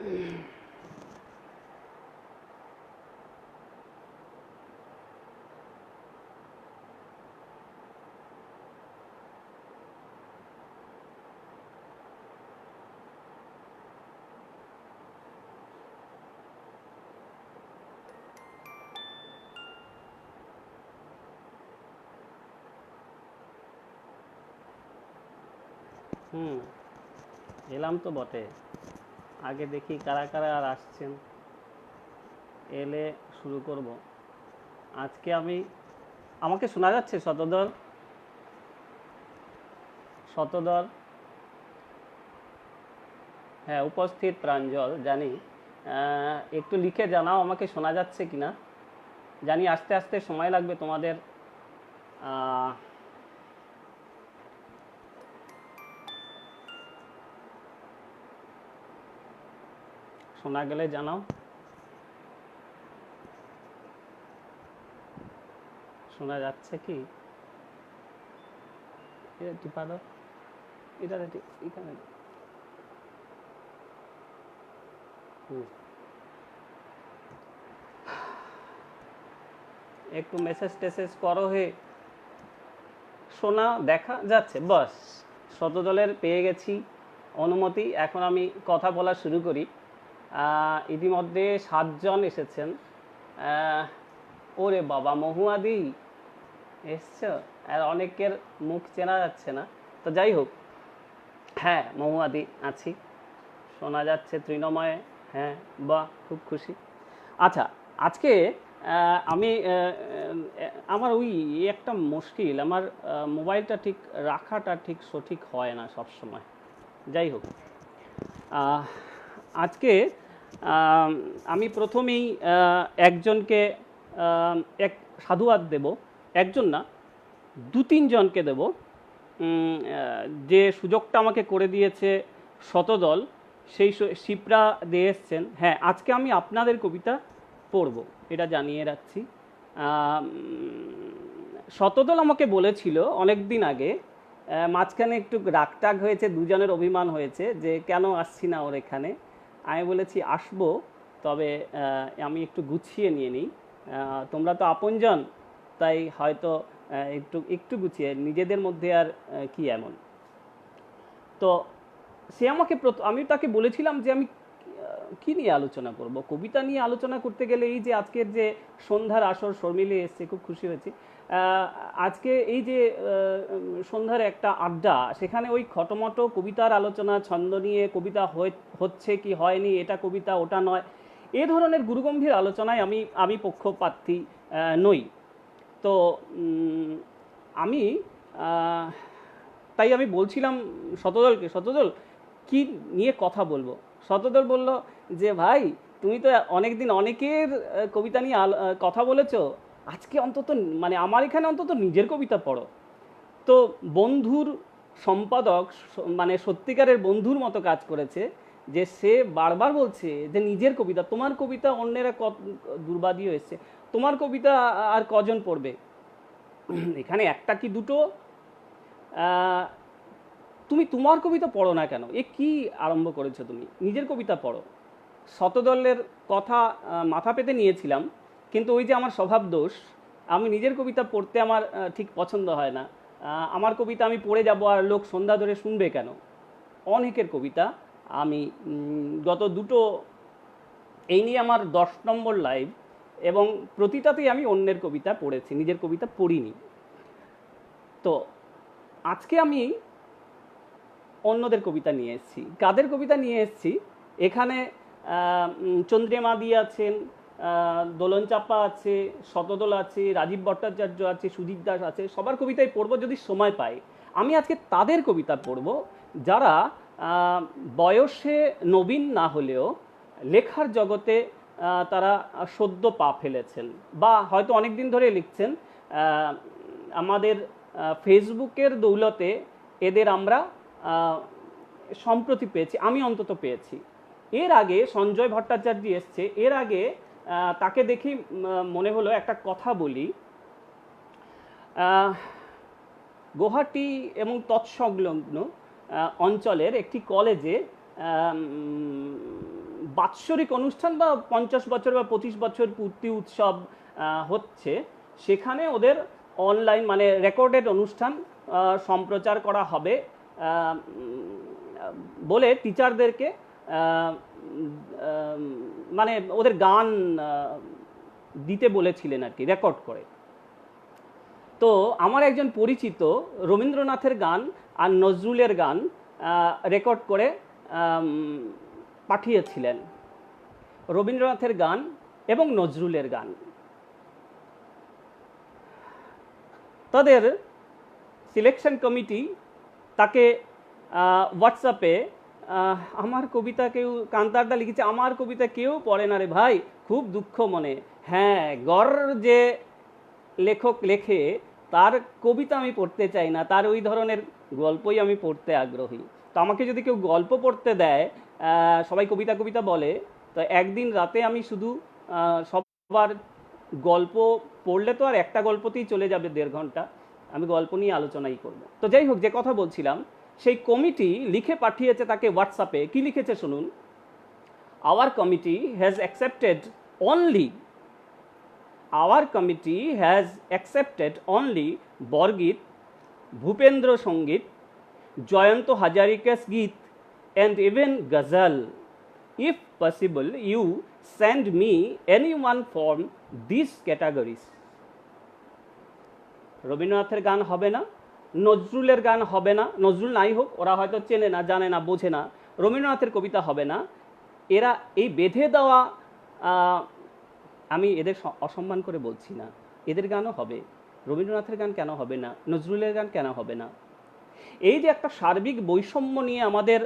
হুম, এলাম তো বটে। আগে দেখি কারা কারা আর আসছেন। এলে শুরু করব। আজকে আমাকে শোনা যাচ্ছে শতদল? শতদল? হ্যাঁ, উপস্থিত প্রাঞ্জল জানি। একটু লিখে জানাও আমাকে শোনা যাচ্ছে কিনা। জানি আস্তে আস্তে সময় লাগবে তোমাদের। আহ, শোনা গেলে জানাও। শোনা যাচ্ছে কি? এটা টিপা দাও। এটা এখানে। হুম, একটু মেসেজ টেসেজ করো হে। শোনা দেখা যাচ্ছে, বস। শতদলের পেয়ে গেছি অনুমতি। এখন আমি কথা বলা শুরু করি। ইতিমধ্যে 7 জন এসেছেন। আহ, ওরে বাবা, মহুয়াদি এসছো। আর অনেকের মুখ চেনা যাচ্ছে না। তো যাই হোক, হ্যাঁ মহুয়াদি আছি। শোনা যাচ্ছে তৃণময়। হ্যাঁ, বাহ, খুব খুশি। আচ্ছা, আজকে আমি আমার ওই একটা মুশকিল, আমার মোবাইলটা ঠিক রাখাটা ঠিক সঠিক হয় না সব সময়। যাই হোক, আহ, আজকে আম, আমি প্রথমেই একজনকে এক সাধুবাদ দেব। একজন না, 2-3 জনকে দেব। যে সুযোগটা আমাকে করে দিয়েছে শতদল, সেই শিপ্রা দিয়ে এসছেন। হ্যাঁ, আজকে আমি আপনাদের কবিতা পড়ব, এটা জানিয়ে রাখছি। আম, শতদল আমাকে বলেছিল অনেক দিন আগে। মাঝখানে একটু রাগটাগ হয়েছে, দুজনের অভিমান হয়েছে যে কেন আসছি না ওর এখানে। আমি বলেছি আসবো, তবে আমি একটু গুছিয়ে নিয়ে নিই। তোমরা তো আপনজন, তাই হয়তো একটু একটু গুছিয়ে নিজেদের মধ্যে আর কি এমন। তো সে আমাকে আমি তাকে বলেছিলাম যে আমি কি নিয়ে আলোচনা করব। কবিতা নিয়ে আলোচনা করতে গেলে এই যে আজকের যে সন্ধ্যার আসর শর্মিলি এসছে, খুব খুশি হয়েছি। আজকে এই যে সন্ধ্যার একটা আড্ডা, সেখানে ওই খটোমটো কবিতার আলোচনা, ছন্দ নিয়ে কবিতা হচ্ছে কি হয়নি, এটা কবিতা ওটা নয়, এ ধরনের গুরুগম্ভীর আলোচনায় আমি আমি পক্ষপাতী নই। তো আমি আহ, তাই আমি বলছিলাম শতদলকে, শতদল কি নিয়ে কথা বলবো। শতদল বলল যে ভাই, তুমি তো অনেক দিন অনেকের কবিতা নিয়ে কথা বলেছো। আজকে অন্তত, মানে আমার এখানে অন্তত নিজের কবিতা পড়ো। তো বন্ধুর সম্পাদক, মানে সত্যিকারের বন্ধুর মতো কাজ করেছে, যে সে বারবার বলছে যে নিজের কবিতা, তোমার কবিতা অন্যেরা দুর্বাদিও এসছে, তোমার কবিতা আর কজন পড়বে, এখানে একটা কি দুটো, আহ, তুমি তোমার কবিতা পড়ো না কেন, এ কি আরম্ভ করেছো, তুমি নিজের কবিতা পড়ো। শতদলের কথা মাথা পেতে নিয়েছিলাম, কিন্তু ওই যে আমার স্বভাব দোষ, আমি নিজের কবিতা পড়তে আমার ঠিক পছন্দ হয় না। আমার কবিতা আমি পড়ে যাব আর লোক সন্ধ্যা ধরে শুনবে কেন। অনেকের কবিতা আমি গত দুটো, এই নিয়ে আমার 10 নম্বর লাইভ, এবং প্রতিটাতেই আমি অন্যের কবিতা পড়েছি, নিজের কবিতা পড়িনি। তো আজকে আমি অন্যদের কবিতা নিয়ে এসেছি। কাদের কবিতা নিয়ে এসেছি? এখানে চন্দ্রিমা দি আছেন, দোলন চাপা আছে, শতদল আছে, রাজীব ভট্টাচার্য আছে, সুজিত দাস আছে। সবার কবিতাই পড়বো যদি সময় পাই। আমি আজকে তাদের কবিতা পড়ব যারা বয়সে নবীন না হলেও লেখার জগতে তারা সদ্য পা ফেলেছেন, বা হয়তো অনেক দিন ধরে লিখছেন। আমাদের ফেসবুকের দৌলতে এদের আমরা সম্প্রতি পেয়েছি, আমি অন্তত পেয়েছি। এর আগে সঞ্জয় ভট্টাচার্য এসছে, এর আগে তাকে দেখি মনে হলো একটা কথা বলি। গুয়াহাটি এবং তৎসংলগ্ন অঞ্চলের একটি কলেজে বাৎসরিক অনুষ্ঠান বা 50 বছর বা 25 বছর পূর্তি উৎসব হচ্ছে, সেখানে ওদের অনলাইন মানে রেকর্ডেড অনুষ্ঠান সম্প্রচার করা হবে বলে টিচারদেরকে মানে ওদের গান দিতে বলেছিলেন আর কি, রেকর্ড করে। তো আমার একজন পরিচিত রবীন্দ্রনাথের গান আর নজরুলের গান রেকর্ড করে পাঠিয়েছিলেন, রবীন্দ্রনাথের গান এবং নজরুলের গান। তাদের সিলেকশন কমিটি তাকে হোয়াটসঅ্যাপে আমার কবিতা কেউ, কান্তারদা লিখেছে আমার কবিতা কেউ পড়ে না রে ভাই, খুব দুঃখ মনে। হ্যাঁ, গড় যে লেখক লেখে তার কবিতা আমি পড়তে চাই না, তার ওই ধরনের গল্পই আমি পড়তে আগ্রহী। তো আমাকে যদি কেউ গল্প পড়তে দেয়, সবাই কবিতা কবিতা বলে, তো একদিন রাতে আমি শুধু সবার গল্প পড়লে তো আর একটা গল্পতেই চলে যাবে 1.5 ঘন্টা, আমি গল্প নিয়ে আলোচনাই করব। তো যাই হোক, যে কথা বলছিলাম, সেই কমিটি লিখে পাঠিয়েছে তাকে হোয়াটসঅ্যাপে। কি লিখেছে শুনুন। Our committee has accepted only Our committee has accepted only Borgit, Bhupendra Sangit, Jayanto Hazarika's Geet and even Ghazal. If possible, you send me anyone from these categories. রবীন্দ্রনাথের গান হবে না, নজরুলের গান হবে না, নজরুল নাই হোক, ওরা হয়তো চেনে না, জানে না, বোঝে না। রবীন্দ্রনাথের কবিতা হবে না। এরা এই বেঁধে দেওয়া, আমি এদের অসম্মান করে বলছি না, এদের গানও হবে। রবীন্দ্রনাথের গান কেন হবে না, নজরুলের গান কেন হবে না? এই যে একটা সার্বিক বৈষম্য নিয়ে আমাদের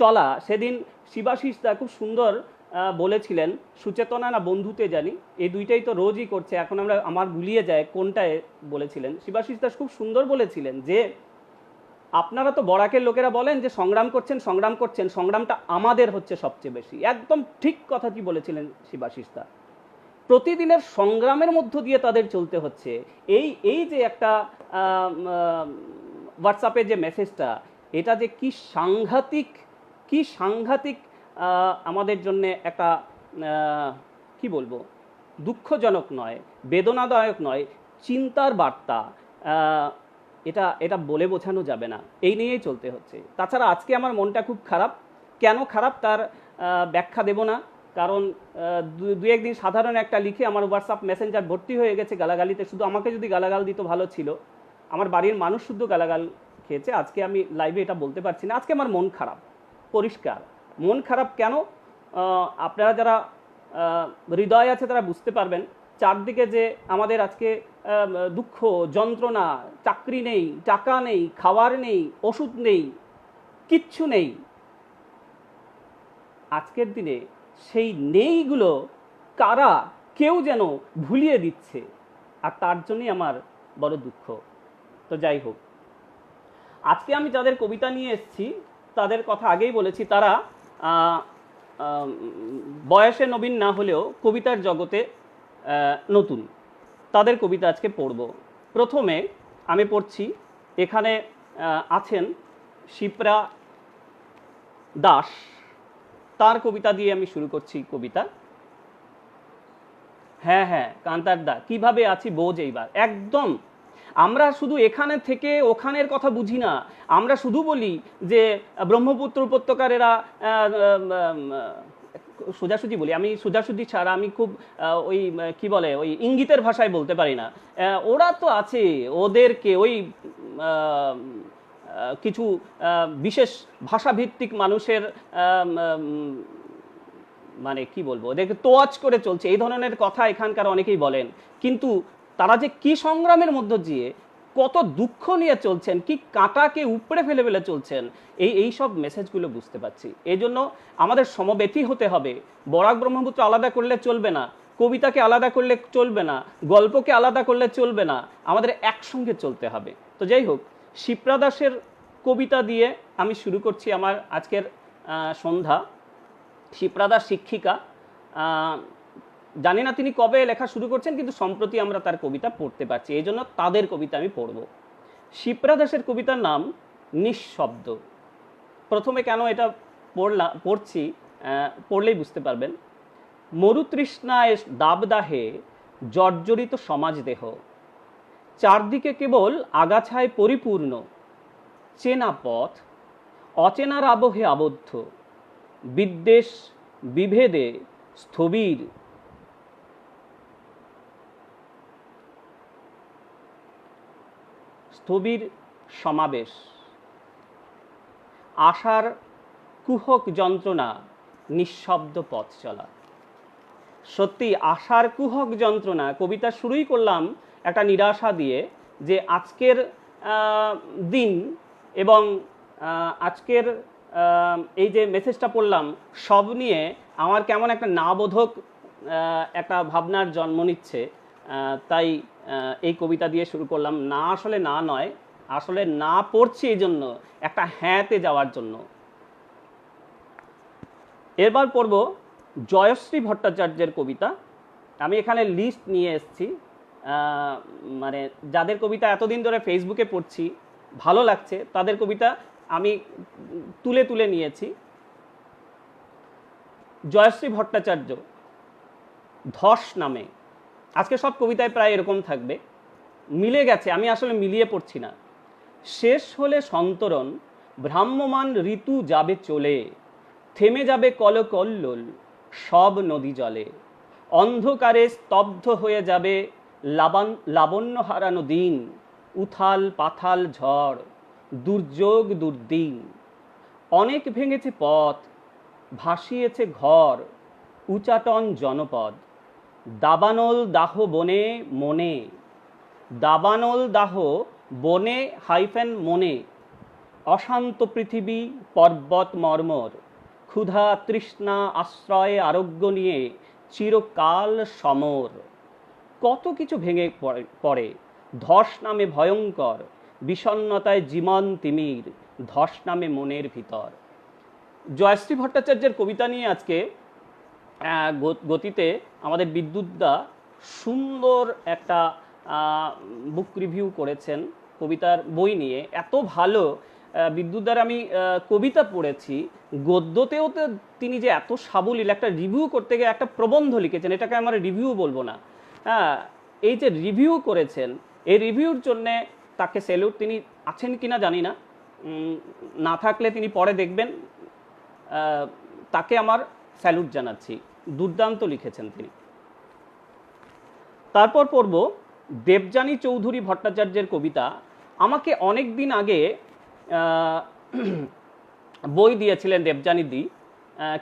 চলা, সেদিন শিবাশিস দা খুব সুন্দর বলেছিলেন, সুচেতনা না বন্ধুতে জানি, এই দুইটাই তো রোজই করছে, এখন আমার ভুলিয়ে যায় কোনটায় বলেছিলেন। শিবাশিস দাস খুব সুন্দর বলেছিলেন যে আপনারা তো বরাকের লোকেরা বলেন যে সংগ্রাম করছেন সংগ্রাম করছেন, সংগ্রামটা আমাদের হচ্ছে সবচেয়ে বেশি। একদম ঠিক কথাটি বলেছিলেন শিবাশিস দা। প্রতিদিনের সংগ্রামের মধ্য দিয়ে তাদের চলতে হচ্ছে। এই যে একটা হোয়াটসঅ্যাপে যে মেসেজটা, এটা যে কি সাংঘাতিক আমাদের জন্য একটা কি বলবো, দুঃখজনক নয়, বেদনাদায়ক নয়, চিন্তার বার্তা। এটা বলে বোঝানো যাবে না, এই নিয়েই চলতে হচ্ছে। তাছাড়া আজকে আমার মনটা খুব খারাপ। কেন খারাপ তার ব্যাখ্যা দেব না, কারণ দু একদিন সাধারণ একটা লিখে আমার হোয়াটসঅ্যাপ মেসেঞ্জার ভর্তি হয়ে গেছে গালাগালিতে। শুধু আমাকে যদি গালাগাল দিত ভালো ছিল, আমার বাড়ির মানুষ শুদ্ধ গালাগাল খেয়েছে। আজকে আমি লাইভে এটা বলতে পারছি না, আজকে আমার মন খারাপ, পরিষ্কার মন খারাপ। কেন? আপনারা যারা হৃদয় আছে তারা বুঝতে পারবেন। চারদিকে যে আমাদের আজকে দুঃখ, যন্ত্রণা, চাকরি নেই, টাকা নেই, খাবার নেই, ওষুধ নেই, কিচ্ছু নেই। আজকের দিনে সেই নেইগুলো কারা কেউ যেন ভুলিয়ে দিচ্ছে, আর তার জন্যই আমার বড় দুঃখ। তো যাই হোক, আজকে আমি যাদের কবিতা নিয়ে এসেছি তাদের কথা আগেই বলেছি, তারা বয়সে নবীন না হলেও কবিতার জগতে নতুন। তাদের কবিতা আজকে পড়ব। প্রথমে আমি পড়ছি, এখানে আছেন শিপ্রা দাস, তার কবিতা দিয়ে আমি শুরু করছি কবিতা। হ্যাঁ কান্তার দা, কিভাবে আছি বোঝ এইবার। একদম আমরা শুধু এখানে থেকে ওখানের কথা বুঝি না, আমরা শুধু বলি যে ব্রহ্মপুত্র উপত্যকার এরা সোজাসুজি বলি। আমি সোজাসুজি ছাড়া আমি খুব ওই কি বলে ওই ইঙ্গিতের ভাষায় বলতে পারি না। ওরা তো আছে, ওদেরকে ওই কিছু বিশেষ ভাষাভিত্তিক মানুষের মানে কি বলবো, ওদেরকে তোয়াজ করে চলছে, এই ধরনের কথা এখানকার অনেকেই বলেন। কিন্তু তারা যে কি সংগ্রামের মধ্য দিয়ে কত দুঃখ নিয়ে চলছেন, কি কাঁটাকে উপড়ে ফেলে ফেলে চলছেন, এই সব মেসেজগুলো বুঝতে পারছি। এই জন্য আমাদের সমবেতী হতে হবে। বরাক ব্রহ্মপুত্র আলাদা করলে চলবে না, কবিতাকে আলাদা করলে চলবে না, গল্পকে আলাদা করলে চলবে না, আমাদের একসঙ্গে চলতে হবে। তো যাই হোক, শিপ্রা দাসের কবিতা দিয়ে আমি শুরু করছি আমার আজকের সন্ধ্যা। শিপ্রা দাস শিক্ষিকা, জানি না তিনি কবে লেখা শুরু করছেন, কিন্তু সম্প্রতি আমরা তার কবিতা পড়তে পারছি, এই জন্য তাদের কবিতা আমি পড়ব। শিপ্রা দাসের কবিতার নাম নিঃশব্দ। প্রথমে কেন এটা পড়ছি, পড়লেই বুঝতে পারবেন। মরুতৃষ্ণায় দাবদাহে জর্জরিত সমাজ দেহ, চারদিকে কেবল আগাছায় পরিপূর্ণ, চেনা পথ অচেনার আবহে আবদ্ধ, বিদ্বেষ বিভেদে স্থবির, স্থবির সমাবেশ, আশার কুহক যন্ত্রণা, নিঃশব্দ পথ চলা। সত্যি আশার কুহক যন্ত্রণা। কবিতা শুরুই করলাম একটা নিরাশা দিয়ে, যে আজকের দিন এবং আজকের এই যে মেসেজটা পড়লাম সব নিয়ে আমার কেমন একটা না বোধক একটা ভাবনার জন্ম নিচ্ছে। তাই এই কবিতা দিয়ে শুরু করলাম। না, আসলে না নয়, আসলে না পড়ছি এই জন্য, একটা হ্যাঁতে যাওয়ার জন্য। এবার পড়ব জয়শ্রী ভট্টাচার্যের কবিতা। আমি এখানে লিস্ট নিয়ে এসেছি, মানে যাদের কবিতা এতদিন ধরে ফেসবুকে পড়ছি, ভালো লাগছে, তাদের কবিতা আমি তুলে তুলে নিয়েছি। জয়শ্রী ভট্টাচার্য, ধস নামে। আজকে সব কবিতায় প্রায় এরকম থাকবে, মিলে গেছে, আমি আসলে মিলিয়ে পড়ছি না। শেষ হলে সন্তরণ, ভ্রাম্যমান ঋতু যাবে চলে, থেমে যাবে কলকল্লোল সব নদী জলে, অন্ধকারে স্তব্ধ হয়ে যাবে লাবণ্য হারানো দিন, উথাল পাথাল ঝড়, দুর্যোগ দুর্দিন। অনেক ভেঙেছে পথ, ভাসিয়েছে ঘর, উচাটন জনপদ, দাবানল দাহ বনে মনে, দাবানল দাহ বনে হাইফেন মনে, অশান্ত পৃথিবী পর্বত মর্মর, ক্ষুধা তৃষ্ণা আশ্রয়ে আরোগ্য নিয়ে চিরকাল সমর। কত কিছু ভেঙে পড়ে, ধস নামে ভয়ঙ্কর, বিষণ্ণতায় জীবন তিমির, ধস নামে মনের ভিতর। জয়শ্রী ভট্টাচার্যের কবিতা নিয়ে আজকে গতিতে আমাদের বিদ্যুৎদা সুন্দর একটা বুক রিভিউ করেছেন কবিতার বই নিয়ে। এত ভালো বিদ্যুৎদার আমি কবিতা পড়েছি, গদ্যতেও তো তিনি যে এত সাবলীল, একটা রিভিউ করতে গিয়ে একটা প্রবন্ধ লিখেছেন, এটাকে আমার রিভিউ বলবো না, হ্যাঁ, এই যে রিভিউ করেছেন, এই রিভিউর জন্যে তাকে স্যালুট। তিনি আছেন কিনা জানি না, না থাকলে তিনি পরে দেখবেন, তাকে আমার স্যালুট জানাচ্ছি, দুর্দান্ত লিখেছেন তিনি। তারপর পড়ব দেবযানী চৌধুরী ভট্টাচার্যের কবিতা। আমাকে অনেক দিন আগে বই দিয়েছিলেন দেবযানীদি,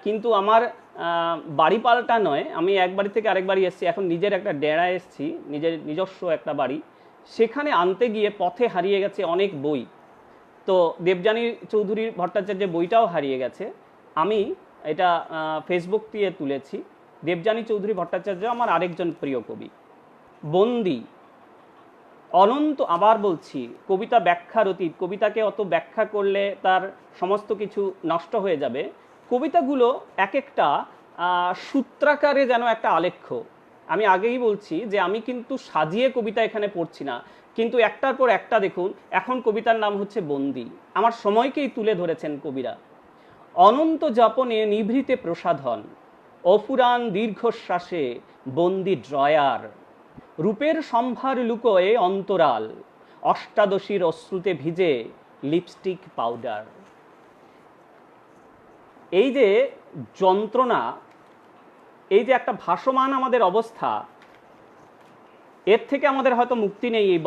কিন্তু আমার বাড়ি পাল্টা নয়, আমি এক বাড়ি থেকে আরেক বাড়ি এসেছি, এখন নিজের একটা ডেরা এসেছি, নিজস্ব একটা বাড়ি, সেখানে আনতে গিয়ে পথে হারিয়ে গেছে অনেক বই। তো দেবযানী চৌধুরী ভট্টাচার্যের বইটাও হারিয়ে গেছে। আমি এটা ফেসবুক দিয়ে তুলেছি। দেবযানী চৌধুরী ভট্টাচার্য আমার আরেকজন প্রিয় কবি। বন্দি, অনন্ত, আবার বলছি, কবিতা ব্যাখ্যার অতীত। কবিতাকে অত ব্যাখ্যা করলে তার সমস্ত কিছু নষ্ট হয়ে যাবে। কবিতাগুলো এক একটা সূত্রাকারে যেন একটা আলেখ্য। আমি আগেই বলছি যে আমি কিন্তু সাজিয়ে কবিতা এখানে পড়ছি না, কিন্তু একটার পর একটা দেখুন। এখন কবিতার নাম হচ্ছে বন্দি, আমার সময়কেই তুলে ধরেছেন কবিরা। অনন্ত যাপনে নিভৃতে প্রসাধন, অফুরান দীর্ঘশ্বাসে বন্দি ড্রয়ার, রূপের সম্ভার লুকোয়ে অন্তরাল, অষ্টাদশীর অশ্রুতে ভিজে লিপস্টিক পাউডার। এই যে যন্ত্রণা, এই যে একটা ভাসমান আমাদের অবস্থা, এর থেকে আমাদের হয়তো মুক্তি নেই, এই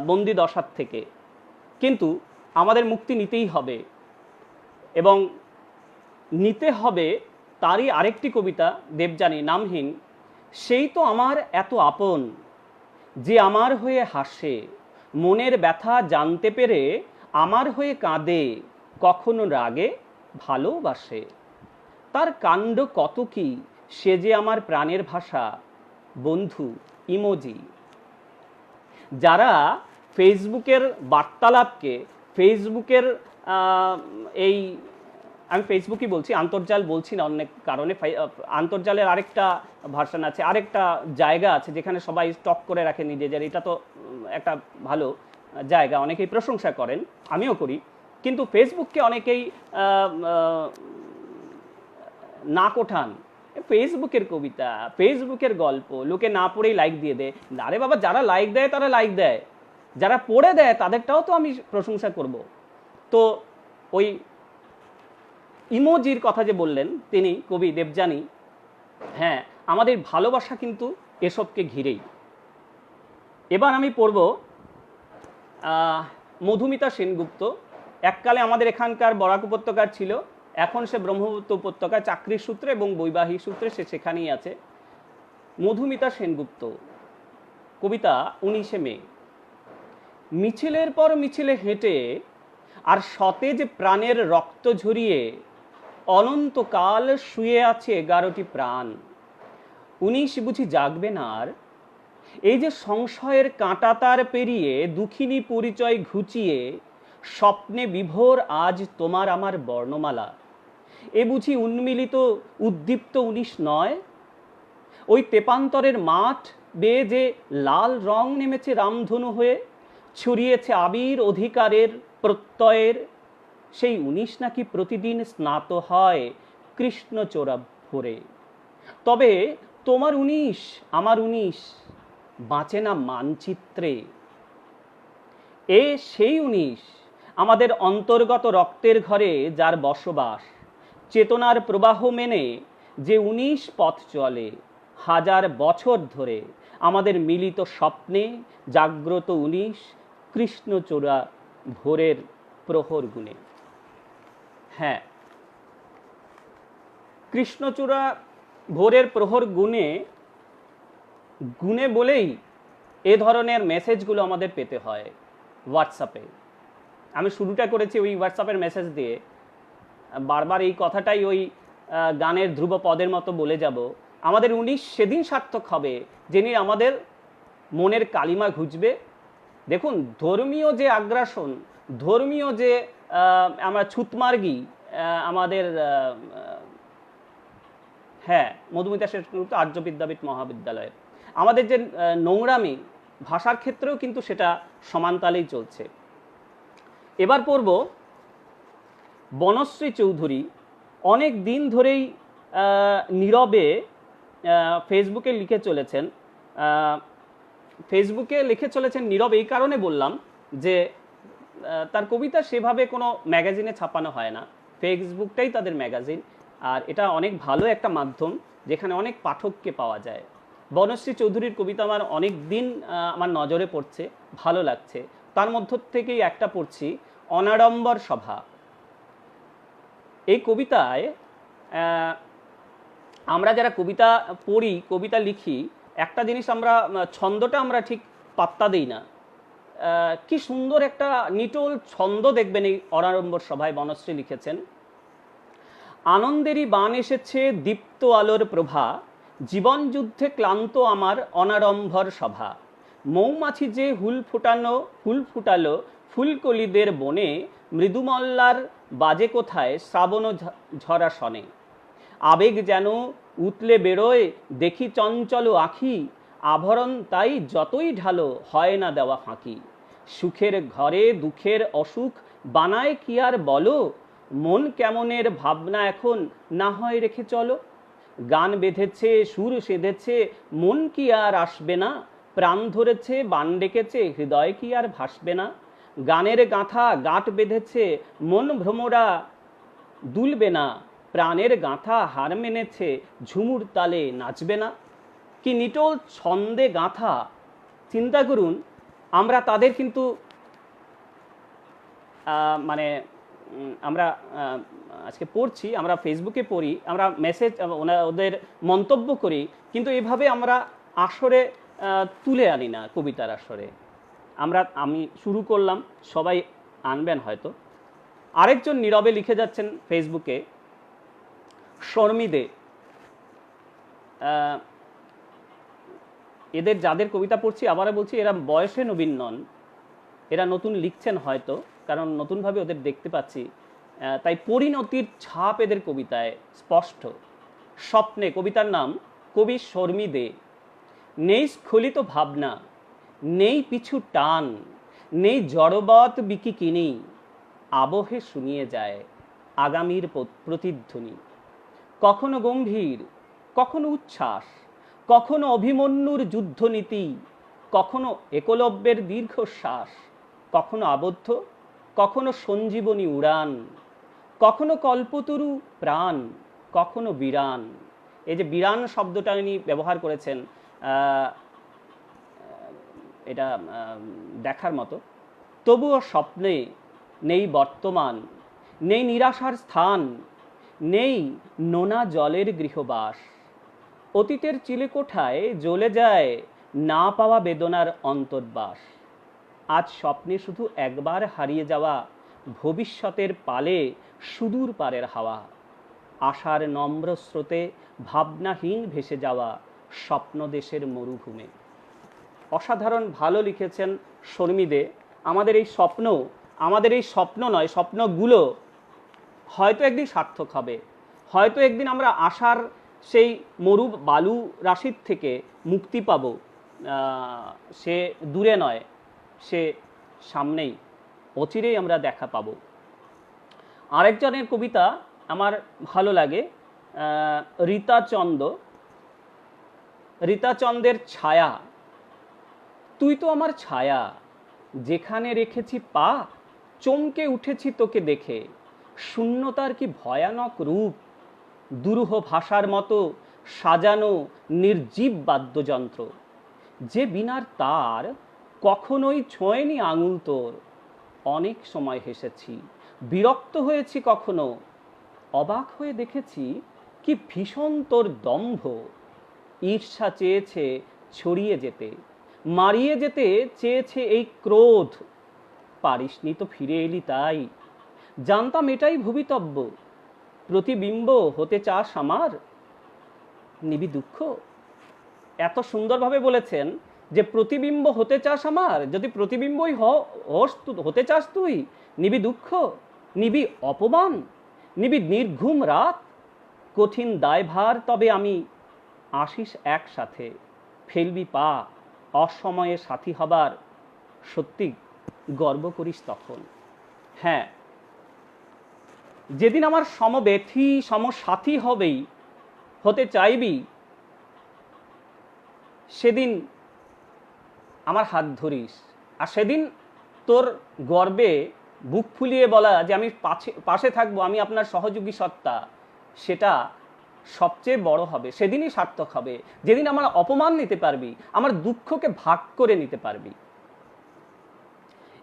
বন্দি দশার থেকে, কিন্তু আমাদের মুক্তি নিতেই হবে। এবং নিতে হবে তারই আরেকটি কবিতা দেবযানী, নামহীন। সেই তো আমার এত আপন, যে আমার হয়ে হাসে, মনের ব্যথা জানতে পেরে আমার হয়ে কাঁদে, কখনো রাগে ভালোবাসে। তার কাণ্ড কত কি, সে যে আমার প্রাণের ভাষা, বন্ধু ইমোজি। যারা ফেসবুকের বার্তালাপকে, ফেসবুকের এই, আমি ফেসবুকই বলছি, আন্তর্জাল বলছি না অনেক কারণে, আন্তর্জালের আরেকটা ভার্সন আছে, আরেকটা জায়গা আছে যেখানে সবাই স্টক করে রাখে নিজেদের, এটা তো একটা ভালো জায়গা, অনেকেই প্রশংসা করেন, আমিও করি। কিন্তু ফেসবুককে অনেকেই নাক ওঠান, ফেসবুকের কবিতা, ফেসবুকের গল্প, লোকে না পড়েই লাইক দিয়ে দেয়। আরে বাবা, যারা লাইক দেয় তারা লাইক দেয়, যারা পড়ে দেয় তাদেরটাও তো আমি প্রশংসা করব। তো ওই ইমোজির কথা যে বললেন তিনি কবি দেবযানী, হ্যাঁ, আমাদের ভালোবাসা কিন্তু এসবকে ঘিরেই। এবার আমি পড়ব মধুমিতা সেনগুপ্ত। এককালে আমাদের এখানকার বরাক উপত্যকার ছিল, এখন সে ব্রহ্মপুত্র উপত্যকায় চাকরির সূত্রে এবং বৈবাহিক সূত্রে সে সেখানেই আছে। মধুমিতা সেনগুপ্ত, কবিতা 19শে মে। মিছিলের পর মিছিলে হেঁটে আর সতেজ প্রাণের রক্ত ঝরিয়ে অনন্তকাল শুয়ে আছে 11টি প্রাণ। 19 বুঝি জাগবে না আর? এই যে সংশয়ের কাঁটাতার পেরিয়ে দুঃখিনী পরিচয় ঘুচিয়ে স্বপ্নে বিভোর আজ তোমার আমার বর্ণমালা। এ বুঝি উন্মিলিত উদ্দীপ্ত 19 নয়? ওই তেপান্তরের মাঠ বেয়ে যে লাল রং নেমেছে রামধনু হয়ে, ছড়িয়েছে আবির অধিকারের প্রত্যয়ের, সেই 19 নাকি প্রতিদিন স্নাত হয় কৃষ্ণচূড়া ভরে। তবে তোমার 19 আমার 19 বাঁচে না মানচিত্রে। এ সেই 19 আমাদের অন্তর্গত রক্তের ঘরে যার বসবাস, চেতনার প্রবাহ মেনে যে 19 পথ চলে হাজার বছর ধরে আমাদের মিলিত স্বপ্নে জাগ্রত 19 কৃষ্ণচূড়া ভোরের প্রহর গুণে। হ্যাঁ, কৃষ্ণচূড়া ভোরের প্রহর গুণে গুণে বলেই এ ধরনের মেসেজগুলো আমাদের পেতে হয় হোয়াটসঅ্যাপে। আমি শুরুটা করেছি ওই হোয়াটসঅ্যাপের মেসেজ দিয়ে, বারবার এই কথাটাই ওই গানের ধ্রুব পদের মতো বলে যাব। আমাদের 19 সেদিন সার্থক হবে যিনি আমাদের মনের কালিমা ঘুচবে। দেখুন, ধর্মীয় যে আগ্রাসন, ধর্মীয় যে আমরা ছুতমার্গি, আমাদের হ্যাঁ, মধুমিতা সেনগুপ্ত আর্য বিদ্যাপীঠ মহাবিদ্যালয়ের আমাদের যে নোংরামি ভাষার ক্ষেত্রেও কিন্তু সেটা সমানতালেই চলছে। এবার পড়ব বনশ্রী চৌধুরী। অনেক দিন ধরেই নীরবে ফেসবুকে লিখে চলেছেন। ফেসবুকে লিখে চলেছেন নীরবে এই কারণে বললাম যে তার কবিতা সেভাবে কোনো ম্যাগাজিনে ছাপানো হয় না, ফেসবুকটাই তাদের ম্যাগাজিন। আর এটা অনেক ভালো একটা মাধ্যম যেখানে অনেক পাঠককে পাওয়া যায়। বনশ্রী চৌধুরীর কবিতা আমার অনেক দিন আমার নজরে পড়ছে, ভালো লাগছে। তার মধ্য থেকেই একটা পড়ছি, অনাড়ম্বর সভা। এই কবিতায় আমরা যারা কবিতা পড়ি, কবিতা লিখি, একটা জিনিস আমরা ছন্দটা আমরা ঠিক পাত্তা দিই না। কি সুন্দর একটা নিটোল ছন্দ দেখবেন এই অনাড়ম্বর সভায় বনশ্রী লিখেছেন। আনন্দেরই বান এসেছে দীপ্ত আলোর প্রভা, জীবন যুদ্ধে ক্লান্ত আমার অনাড়ম্বর সভা। মৌমাছি যে হুল ফুটালো ফুলকলিদের বনে, মৃদুমল্লার বাজে কোথায় শ্রাবণ ঝরা শনে। আবেগ যেন উতলে বেরোয় দেখি চঞ্চল আখি, আভরণ তাই যতই ঢালো হয় না দেওয়া ফাঁকি। সুখের ঘরে দুঃখের অসুখ বানায় কি আর বলো, মন কেমনের ভাবনা এখন না হয় রেখে চলো। গান বেঁধেছে সুর সেঁধেছে মন কি আর আসবে না, প্রাণ ধরেছে বান ডেকেছে হৃদয় কি আর ভাসবে না। গানের গাঁথা গাঁট বেঁধেছে মন ভ্রমরা দুলবে না, প্রাণের গাঁথা হার মেনেছে ঝুমুর তালে নাচবে না। কি নিটোল ছন্দে গাঁথা, চিন্তা করুন। আমরা তাদের কিন্তু মানে আমরা আজকে পড়ছি, আমরা ফেসবুকে পড়ি, আমরা মেসেজ ওদের মন্তব্য করি, কিন্তু এভাবে আমরা আসরে তুলে আনি না কবিতার আসরে। আমি শুরু করলাম, সবাই আনবেন হয়তো। আরেকজন নীরবে লিখে যাচ্ছেন ফেসবুকে, শর্মী দে। এদের যাদের কবিতা পড়ছি, আবারও বলছি, এরা বয়সে নবীন নন, এরা নতুন লিখছেন হয়তো, কারণ নতুনভাবে ওদের দেখতে পাচ্ছি, তাই পরিণতির ছাপ এদের কবিতায় স্পষ্ট। স্বপ্নে, কবিতার নাম কবি শর্মী দে। নেই স্খলিত ভাবনা, নেই পিছু টান, নেই জড়বৎ বিকিকিনি, আবহে শুনিয়ে যায় আগামীর প্রতিধ্বনি। কখনো গম্ভীর, কখনো উচ্ছ্বাস, কখনো অভিমন্যুর যুদ্ধনীতি, কখনো একলব্যের দীর্ঘশ্বাস, কখনো আবদ্ধ, কখনো সঞ্জীবনী উড়ান, কখনো কল্পতরু প্রাণ, কখনো বিরান। এই যে বিরান শব্দটা উনি ব্যবহার করেছেন, এটা দেখার মতো। তবুও স্বপ্নে নেই বর্তমান, নেই নিরাশার স্থান, নেই নোনা জলের গৃহবাস। অতীতের চিলেকোঠায় জ্বলে যায় না পাওয়া বেদনার অন্তর্বাস। আজ স্বপ্নে শুধু একবার হারিয়ে যাওয়া ভবিষ্যতের পালে সুদূর পারের হাওয়া। আশার নম্র স্রোতে ভাবনাহীন ভেসে যাওয়া স্বপ্ন দেশের মরুভূমে। অসাধারণ ভালো লিখেছেন শর্মী দে। আমাদের এই স্বপ্ন নয়, স্বপ্নগুলো হয়তো একদিন সার্থক হবে, হয়তো একদিন আমরা আশার সেই মরু বালু রাশির থেকে মুক্তি পাব। সে দূরে নয়, সে সামনেই, অচিরেই আমরা দেখা পাব। আরেকজনের কবিতা আমার ভালো লাগে, রীতাচন্দের ছায়া। তুই তো আমার ছায়া, যেখানে রেখেছি পা চমকে উঠেছি তোকে দেখে। শূন্যতার কি ভয়ানক রূপ, দুরূহ ভাষার মতো সাজানো নির্জীব বাদ্যযন্ত্র। যে বিনার তার কখনোই ছোঁয়নি আঙুল তোর। অনেক সময় হেসেছি, বিরক্ত হয়েছি, কখনো অবাক হয়ে দেখেছি কি ভীষণ তোর দম্ভ। ঈর্ষা চেয়েছে ছড়িয়ে যেতে, মারিয়ে যেতে চেয়েছে এই ক্রোধ। পারিসনি তো ফিরে এলি তাই, জানতাম এটাই ভবিতব্য। প্রতিবিম্ব হতে চাস আমার, নিবি দুঃখ। এত সুন্দরভাবে বলেছেন যে প্রতিবিম্ব হতে চাস আমার, যদি প্রতিবিম্বই হতে চাস তুই, নিবি দুঃখ, নিবি অপমান, নিবি নির্ঘুম রাত। কঠিন দায়ভার তবে আমি, আসিস একসাথে, ফেলবি পা অসময়ে সাথী হবার। সত্যি গর্ব করিস তখন। হ্যাঁ, যেদিন আমার সমব্যথী সমসাথী হতে চাইবি, সেদিন আমার হাত ধরিস। আর সেদিন তোর গর্বে বুক ফুলিয়ে বলা যে আমি পাশে থাকবো, আমি আপনার সহযোগী সত্তা, সেটা সবচেয়ে বড় হবে। সেদিনই সার্থক হবে, যেদিন আমার অপমান নিতে পারবি, আমার দুঃখকে ভাগ করে নিতে পারবি।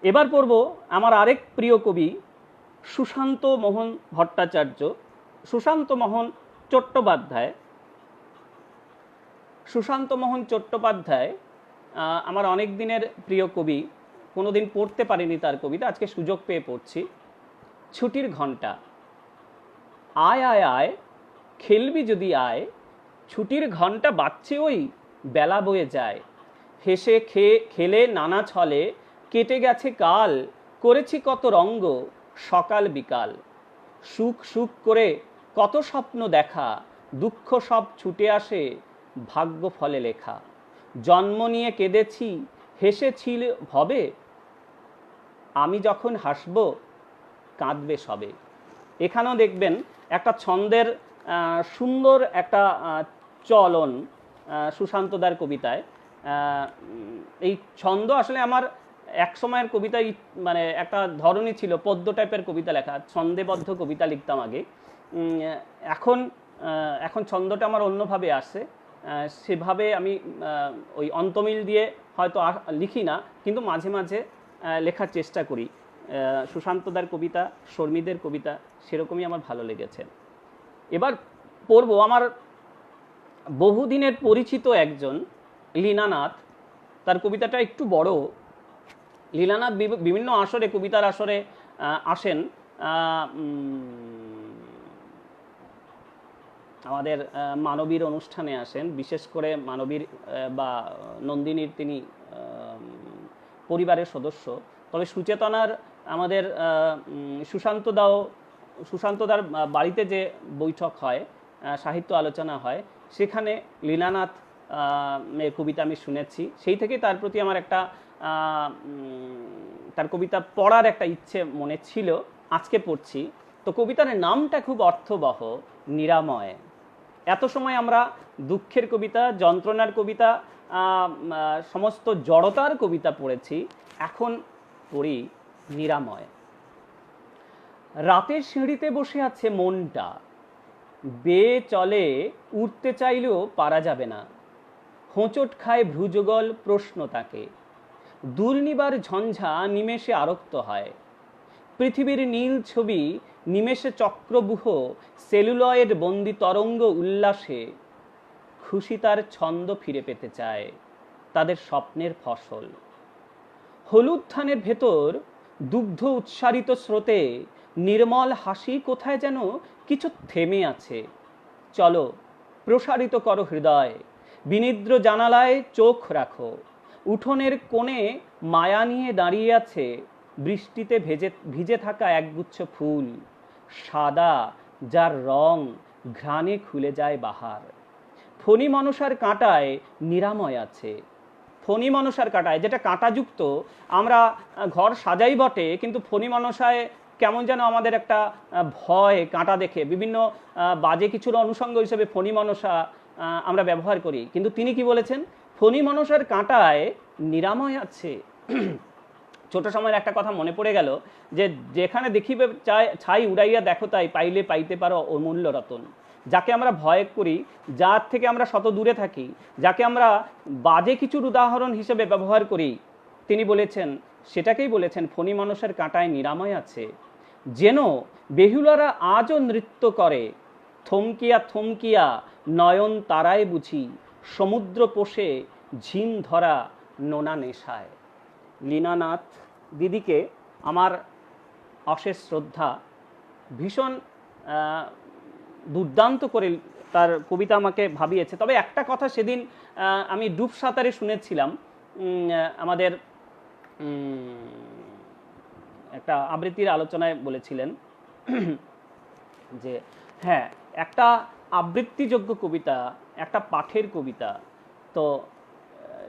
এবার পড়ব আমার আরেক প্রিয় কবি সুশান্ত মোহন ভট্টাচার্য, সুশান্ত মোহন চট্টোপাধ্যায় আমার অনেক দিনের প্রিয় কবি। কোনোদিন পড়তে পারিনি তার কবিতা, আজকে সুযোগ পেয়ে পড়ছি। ছুটির ঘণ্টা। আয় আয় আয়, খেলবি যদি আয়, ছুটির ঘণ্টা বাজছে ওই, বেলা বয়ে যায়। হেসে খেলে নানা ছলে কেটে গেছে কাল, করেছি কত রঙ্গ সকাল বিকাল। সুখ সুখ করে কত স্বপ্ন দেখা, দুঃখ সব ছুটে আসে ভাগ্য ফলে লেখা। জন্ম নিয়ে কেঁদেছি, হেসেছিল ভবে, আমি যখন হাসব কাঁদবে সবে। এখানেও দেখবেন একটা ছন্দের সুন্দর একটা চলন সুশান্তদার কবিতায়। এই ছন্দ আসলে আমার এক সময়ের কবিতায় মানে একটা ধরনই ছিল, পদ্য টাইপের কবিতা লেখা, ছন্দেবদ্ধ কবিতা লিখতাম আগে। এখন ছন্দটা আমার অন্যভাবে আসে, সেভাবে আমি ওই অন্তমিল দিয়ে হয়তো লিখি না, কিন্তু মাঝে মাঝে লেখার চেষ্টা করি। সুশান্তদার কবিতা, শর্মীদের কবিতা সেরকমই আমার ভালো লেগেছে। এবার পড়ব আমার বহুদিনের পরিচিত একজন লীনানাথ। তার কবিতাটা একটু বড়। লীনানাথ বিভিন্ন আসরে, কবিতার আসরে আসেন। আমাদের মানবীর অনুষ্ঠানে আসেন, বিশেষ করে মানবীর বা নন্দিনীর তিনি পরিবারের সদস্য। তবে সুচেতনার আমাদের সুশান্তদার বাড়িতে যে বৈঠক হয়, সাহিত্য আলোচনা হয়, সেখানে লীনানাথ কবিতা আমি শুনেছি। সেই থেকে তার প্রতি আমার একটা তার কবিতা পড়ার একটা ইচ্ছে মনে ছিল, আজকে পড়ছি। তো কবিতার নামটা খুব অর্থবহ, নিরাময়। এত সময় আমরা দুঃখের কবিতা, যন্ত্রণার কবিতা, সমস্ত জড়তার কবিতা পড়েছি, এখন পড়ি নিরাময়। রাতের সিঁড়িতে বসে আছে মনটা, বেয়ে চলে উঠতে চাইলেও পারা যাবে না, হোঁচট খায় ভ্রুযুগল প্রশ্ন তাকে, দুর্নিবার ঝঞ্ঝা নিমেষে আরক্ত হয়, পৃথিবীর নীল ছবি নিমেষে চক্রবুহ সেলুলয়েড বন্দি তরঙ্গ উল্লাসে, খুশি তার ছন্দ ফিরে পেতে চায় তাদের স্বপ্নের ফসল। হলুদ ধানের ভেতর দুগ্ধ উচ্চারিত স্রোতে নির্মল হাসি কোথায় যেন কিছু থেমে আছে। চলো প্রসারিত করো হৃদয়, বিনিদ্র জানালায় চোখ রাখো, উঠোনের কোণে মায়া নিয়ে দাঁড়িয়ে আছে বৃষ্টিতে ভিজে থাকা একগুচ্ছ ফুল, সাদা যার রং ঘ্রাণে খুলে যায় বাহার। ফণী মনসার কাঁটায় নিরাময় আছে। ফণী মনসার কাঁটায়, যেটা কাঁটাযুক্ত, আমরা ঘর সাজাই বটে, কিন্তু ফণী মনসায় কেমন যেন আমাদের একটা ভয় কাঁটা দেখে, বিভিন্ন বাজে কিছুর অনুষঙ্গ হিসেবে ফণী মনসা আমরা ব্যবহার করি। কিন্তু তিনি কি বলেছেন? ফণী মনসার কাঁটায় নিরাময় আছে। ছোট সময়ের একটা কথা মনে পড়ে গেল, যে যেখানে দেখিবে ছাই উড়াইয়া দেখো তাই, পাইলে পাইতে পারো অমূল্য রতন। যাকে আমরা ভয় করি, যার থেকে আমরা শত দূরে থাকি, যাকে আমরা বাজে কিছুর উদাহরণ হিসেবে ব্যবহার করি, তিনি বলেছেন, সেটাকেই বলেছেন ফণী মনসার কাঁটায় নিরাময় আছে। যেন বেহুলারা আজও নৃত্য করে, থমকিয়া থমকিয়া নয়ন তারায় বুঝি, সমুদ্র পোষে ঝিম ধরা নোনা নেশায়। লীনানাথ দিদিকে আমার অশেষ শ্রদ্ধা। ভীষণ দুর্দান্ত করে তার কবিতা আমাকে ভাবিয়েছে। তবে একটা কথা সেদিন আমি ডুব সাঁতারে শুনেছিলাম, আমাদের একটা আবৃত্তির আলোচনায় বলেছিলেন যে হ্যাঁ, একটা আবৃত্তিযোগ্য কবিতা, একটা পাঠের কবিতা, তো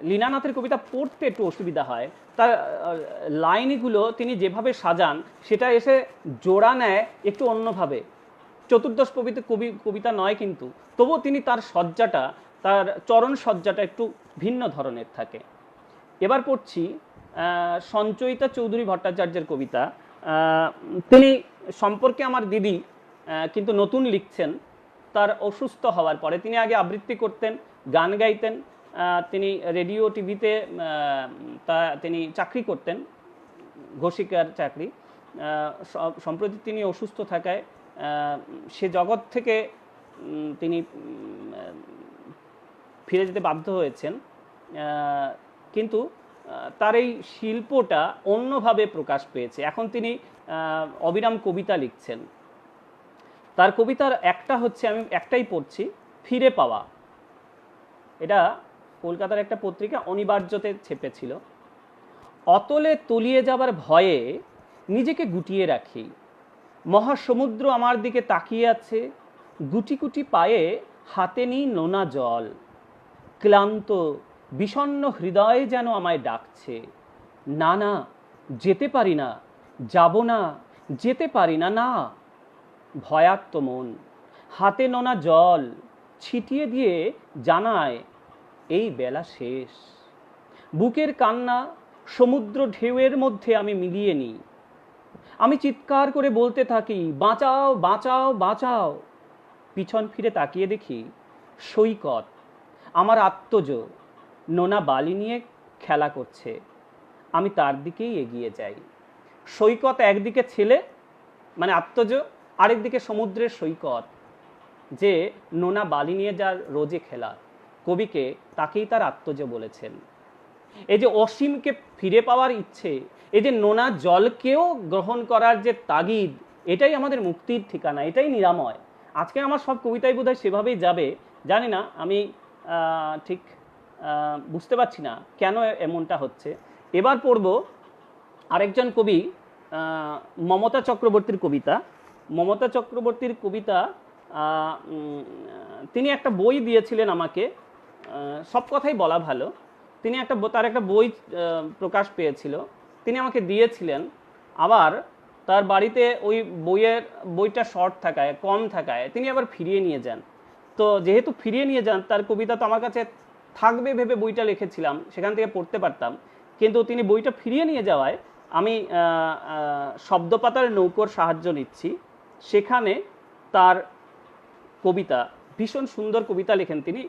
লীনানাথের কবিতা পড়তে একটু অসুবিধা হয়, তার লাইনগুলো তিনি যেভাবে সাজান সেটা এসে জোড়া নেয় একটু অন্যভাবে। চতুর্দশ কবিতা নয়, কিন্তু তবুও তিনি তার সজ্জাটা, তার চরণ সজ্জাটা একটু ভিন্ন ধরনের থাকে। এবার পড়ছি সঞ্চয়িতা চৌধুরী ভট্টাচার্যের কবিতা। তিনি সম্পর্কে আমার দিদি, কিন্তু নতুন লিখছেন। তার অসুস্থ হওয়ার পরে, তিনি আগে আবৃত্তি করতেন, গান গাইতেন, তিনি রেডিও টিভিতে তিনি চাকরি করতেন, ঘোষিকার চাকরি। সম্প্রতি তিনি অসুস্থ থাকায় সে জগৎ থেকে তিনি ফিরে যেতে বাধ্য হয়েছেন, কিন্তু তার এই শিল্পটা অন্যভাবে প্রকাশ পেয়েছে। এখন তিনি অবিরাম কবিতা লিখছেন। তার কবিতার একটা হচ্ছে, আমি একটাই পড়ছি, ফিরে পাওয়া। এটা কলকাতার একটা পত্রিকা অনিবার্যতে ছেপেছিল। অতলে তলিয়ে যাবার ভয়ে নিজেকে গুটিয়ে রাখি, মহাসমুদ্র আমার দিকে তাকিয়ে আছে, গুটি গুটি পায়ে হাতে নিই নোনা জল, ক্লান্ত বিষণ্ণ হৃদয়ে যেন আমায় ডাকছে, না না যেতে পারি না, যাব না, যেতে পারি না, না। ভয়ার্ত মন হাতে নোনা জল ছিটিয়ে দিয়ে জানায় এই বেলা শেষ। বুকের কান্না সমুদ্র ঢেউয়ের মধ্যে আমি মিলিয়ে নিই। আমি চিৎকার করে বলতে থাকি, বাঁচাও বাঁচাও বাঁচাও। পিছন ফিরে তাকিয়ে দেখি সৈকত আমার আত্মজ নোনা বালি নিয়ে খেলা করছে। আমি তার দিকেই এগিয়ে যাই। সৈকত একদিকে ছেলে, মানে আত্মজ, আরেকদিকে সমুদ্রের সৈকত, যে নোনা বালি নিয়ে যার রোজে খেলা। কবিকে তাকেই তার আত্মজ বলেছেন। এই যে অসীমকে ফিরে পাওয়ার ইচ্ছে, এই যে নোনা জলকেও গ্রহণ করার যে তাগিদ, এটাই আমাদের মুক্তির ঠিকানা, এটাই নিরাময়। আজকে আমার সব কবিতাই বোধহয় সেভাবেই যাবে, জানি না, আমি ঠিক বুঝতে পারছি না কেন এমনটা হচ্ছে। এবার পড়ব আরেকজন কবি, মমতা চক্রবর্তীর কবিতা। মমতা চক্রবর্তীর কবিতা, তিনি একটা বই দিয়েছিলেন আমাকে, সব কথাই বলা ভালো। তিনি তার একটা বই প্রকাশ পেয়েছিল, তিনি আমাকে দিয়েছিলেন। আবার তার বাড়িতে ওই বইটা শর্ট থাকায়, কম থাকায় তিনি আবার ফিরিয়ে নিয়ে যান। তো যেহেতু ফিরিয়ে নিয়ে যান, তার কবিতা তো আমার কাছে থাকবে ভেবে বইটা লিখেছিলাম, সেখান থেকে পড়তে পারতাম, কিন্তু তিনি বইটা ফিরিয়ে নিয়ে যাওয়ায় আমি শব্দপাতার নৌকোর সাহায্য নিচ্ছি। সেখানে তার কবিতা, ভীষণ সুন্দর কবিতা লেখেন তিনি।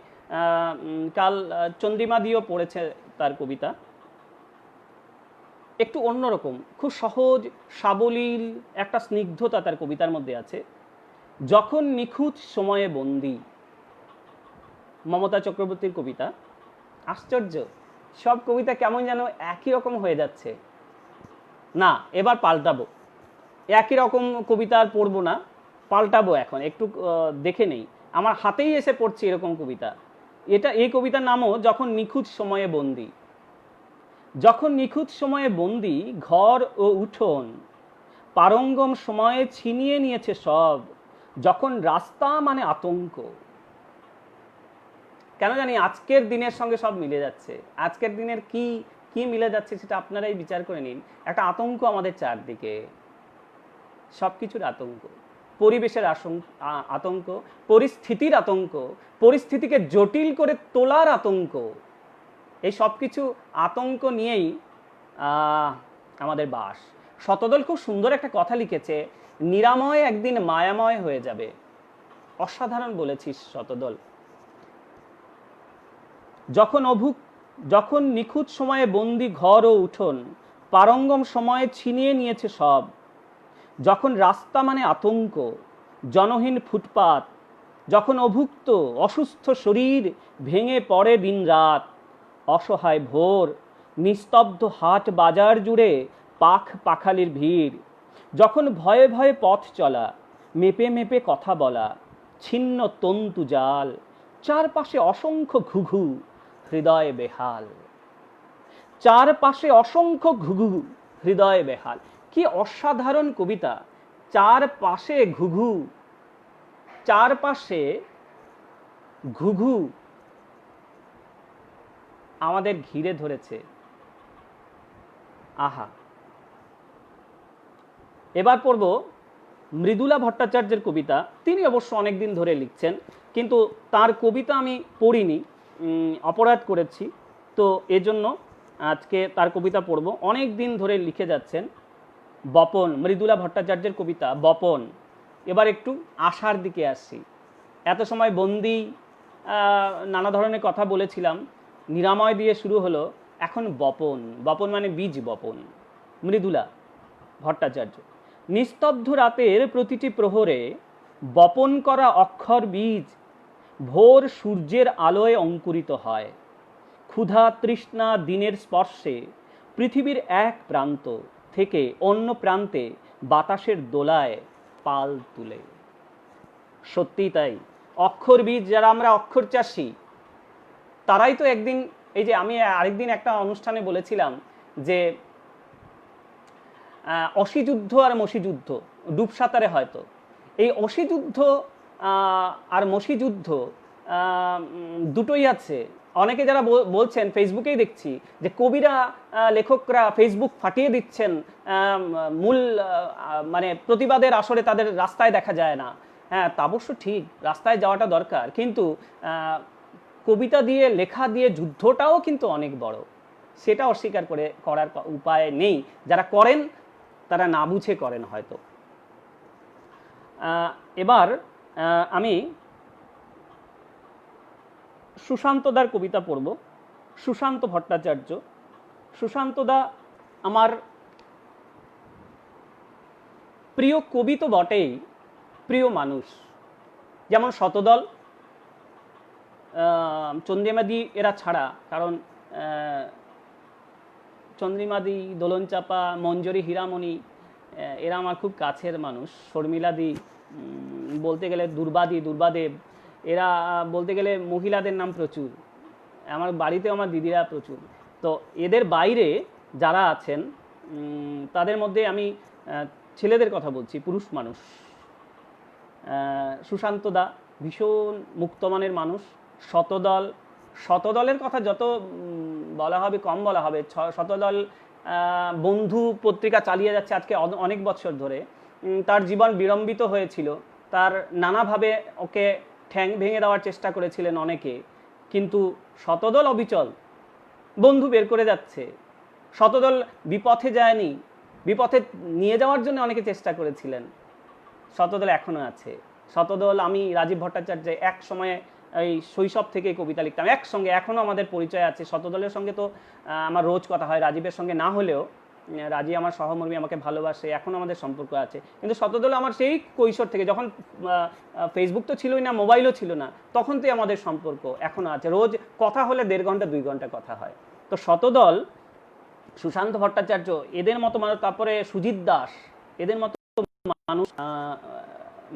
কাল চন্দ্রিমা দিয়েও পড়েছে তার কবিতা, একটু অন্যরকম, খুব সহজ সাবলীল একটা স্নিগ্ধতা তার কবিতার মধ্যে আছে। যখন নিখুঁত সময়ে বন্দি, মমতা চক্রবর্তীর কবিতা। আশ্চর্য, সব কবিতা কেমন যেন একই রকম হয়ে যাচ্ছে। না, এবার পাল্টাবো, একই রকম কবিতা আর পড়বো না, পাল্টাবো। এখন একটু দেখে নেই, আমার হাতেই এসে পড়ছে এরকম কবিতা। এই কবিতার নামও যখন নিখুঁত সময়ে বন্দি। যখন নিখুঁত সময়ে বন্দি, ঘর ও উঠোন পারঙ্গম সময়ে ছিনিয়ে নিয়েছে সব, যখন রাস্তা মানে আতঙ্ক। কেন জানি আজকের দিনের সঙ্গে সব মিলে যাচ্ছে। আজকের দিনের কি কি মিলে যাচ্ছে সেটা আপনারাই বিচার করে নিন। একটা আতঙ্ক আমাদের চারদিকে, সব কিছুর আতঙ্ক, পরিবেশের আতঙ্ক, পরিস্থিতির আতঙ্ক, পরিস্থিতিকে জটিল করে তোলার আতঙ্ক। এই সব কিছু আতঙ্ক নিয়েই আমাদের বাস। শতদল খুব সুন্দর একটা কথা লিখেছে, নিরাময় একদিন মায়াময় হয়ে যাবে। অসাধারণ বলেছিস শতদল। যখন নিখুঁত সময়ে বন্দি ঘর ও উঠোন পারঙ্গম সময়ে ছিনিয়ে নিয়েছে সব, যখন রাস্তা মানে আতঙ্ক, জনহীন ফুটপাত, যখন অভুক্ত অসুস্থ শরীর ভেঙে পড়ে দিনরাত, অসহায় ভোর, নিস্তব্ধ হাট বাজার জুড়ে পাখ পাখালির ভিড়, যখন ভয়ে ভয়ে পথ চলা, মেপে মেপে কথা বলা, ছিন্ন তন্তু জাল, চারপাশে অসংখ্য ঘুঘু, হৃদয় বেহাল। চারপাশে অসংখ্য ঘুঘু, হৃদয় বেহাল। কি অসাধারণ কবিতা! চারপাশে ঘুঘু, চারপাশে ঘুঘু আমাদের ঘিরে ধরেছে। আহা! এবার পড়ব মৃদুলা ভট্টাচার্যের কবিতা। তিনি অবশ্য অনেক দিন ধরে লিখছেন, কিন্তু তার কবিতা আমি পড়িনি, অপরাধ করেছি, তো এজন্য আজকে তার কবিতা পড়ব। অনেক দিন ধরে লিখে যাচ্ছেন। বপন, মৃদুলা ভট্টাচার্যের কবিতা বপন। এবার একটু আশার দিকে আসছি। এত সময় বন্দি, নানা ধরনের কথা বলেছিলাম, নিরাময় দিয়ে শুরু হলো, এখন বপন। বপন মানে বীজ বপন। মৃদুলা ভট্টাচার্য। নিস্তব্ধ রাতের প্রতিটি প্রহরে বপন করা অক্ষর বীজ ভোর সূর্যের আলোয় অঙ্কুরিত হয়। ক্ষুধা তৃষ্ণা দিনের স্পর্শে পৃথিবীর এক প্রান্ত থেকে অন্য প্রান্তে বাতাসের দোলায় পাল তুলে। সত্যিই তাই, অক্ষর বীজ, যারা আমরা অক্ষর চাষী, তারাই তো একদিন, এই যে আমি আরেকদিন একটা অনুষ্ঠানে বলেছিলাম যে অসিযুদ্ধ আর মসিযুদ্ধ ডুবসাঁতারে হয়তো, এই অসিযুদ্ধ আর মসিযুদ্ধ দুটোই আছে। অনেকে যারা বলছেন, ফেসবুকেই দেখছি যে কবিরা, লেখকরা ফেসবুক ফাটিয়ে দিচ্ছেন, মূল মানে প্রতিবাদের আসরে তাদের রাস্তায় দেখা যায় না। হ্যাঁ, তা অবশ্য ঠিক, রাস্তায় যাওয়াটা দরকার, কিন্তু কবিতা দিয়ে, লেখা দিয়ে যুদ্ধটাও কিন্তু অনেক বড়। সেটা অস্বীকার করার উপায় নেই। যারা করেন তারা না বুঝে করেন হয়তো। এবার আমি সুশান্তদার কবিতা পড়ব। সুশান্ত ভট্টাচার্য। সুশান্তদা আমার প্রিয় কবি তো বটেই, প্রিয় মানুষ। যেমন শতদল, চন্দ্রিমাদি এরা ছাড়া, কারণ চন্দ্রিমাদি, দোলনচাপা, মঞ্জরি, হীরামণি এরা আমার খুব কাছের মানুষ। শর্মিলাদি, বলতে গেলে দুর্বাদেব, এরা বলতে গেলে মহিলাদের নাম প্রচুর। আমার বাড়িতেও আমার দিদিরা প্রচুর। তো এদের বাইরে যারা আছেন তাদের মধ্যে আমি ছেলেদের কথা বলছি, পুরুষ মানুষ। সুশান্তদা ভীষণ মুক্তমানের মানুষ। শতদলের কথা যত বলা হবে কম বলা হবে। শতদল বন্ধু পত্রিকা চালিয়ে যাচ্ছে আজকে অনেক বছর ধরে। তার জীবন বিড়ম্বিত হয়েছিল, তার নানাভাবে ওকে ঠ্যাং ভেঙে দেওয়ার চেষ্টা করেছিলেন অনেকে, কিন্তু শতদল অবিচল, বন্ধু বের করে যাচ্ছে। শতদল বিপথে যায়নি, বিপথে নিয়ে যাওয়ার জন্য অনেকে চেষ্টা করেছিলেন। শতদল এখনো আছে। শতদল, আমি রাজীব ভট্টাচার্য এক সময়ে এই শৈশব থেকে কবিতা লিখতাম একসঙ্গে, এখনও আমাদের পরিচয় আছে। শতদলের সঙ্গে তো আমার রোজ কথা হয়, রাজীবের সঙ্গে না হলেও। রাজী আমার সহমর্মী, আমাকে ভালোবাসে, এখনও আমাদের সম্পর্ক আছে। কিন্তু শতদল আমার সেই কৈশোর থেকে, যখন ফেসবুক তো ছিলই না, মোবাইলও ছিল না, তখন থেকে আমাদের সম্পর্ক এখনও আছে। রোজ কথা হলে 1.5 ঘন্টা 2 ঘন্টা কথা হয়। তো শতদল, সুশান্ত ভট্টাচার্য, এদের মতো মানুষ, তারপরে সুজিত দাস, এদের মতো মানুষ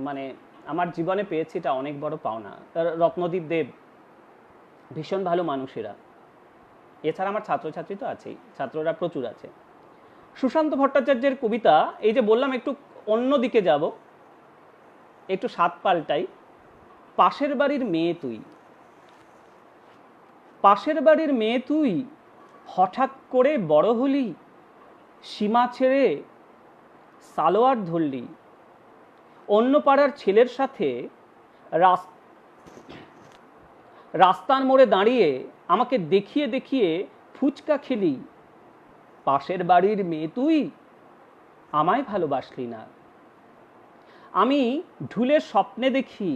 মানে আমার জীবনে পেয়েছি, এটা অনেক বড় পাওনা। রত্নদীপ দেব, ভীষণ ভালো মানুষেরা। এছাড়া আমার ছাত্রছাত্রী তো আছেই, ছাত্ররা প্রচুর আছে। সুশান্ত ভট্টাচার্যের কবিতা, এই যে বললাম একটু অন্য দিকে যাব, একটু স্বাদ পাল্টাই। পাশের বাড়ির মেয়ে তুই, পাশের বাড়ির মেয়ে তুই, হঠাৎ করে বড় হলি, সীমা ছেড়ে সালোয়ার ধরলি, অন্য পাড়ার ছেলের সাথে রাস্তার মোড়ে দাঁড়িয়ে আমাকে দেখিয়ে দেখিয়ে ফুচকা খেলি। পাশের বাড়ির মেয়ে তুই, আমায় ভালোবাসলি না। আমি ঢুলে স্বপ্নে দেখি,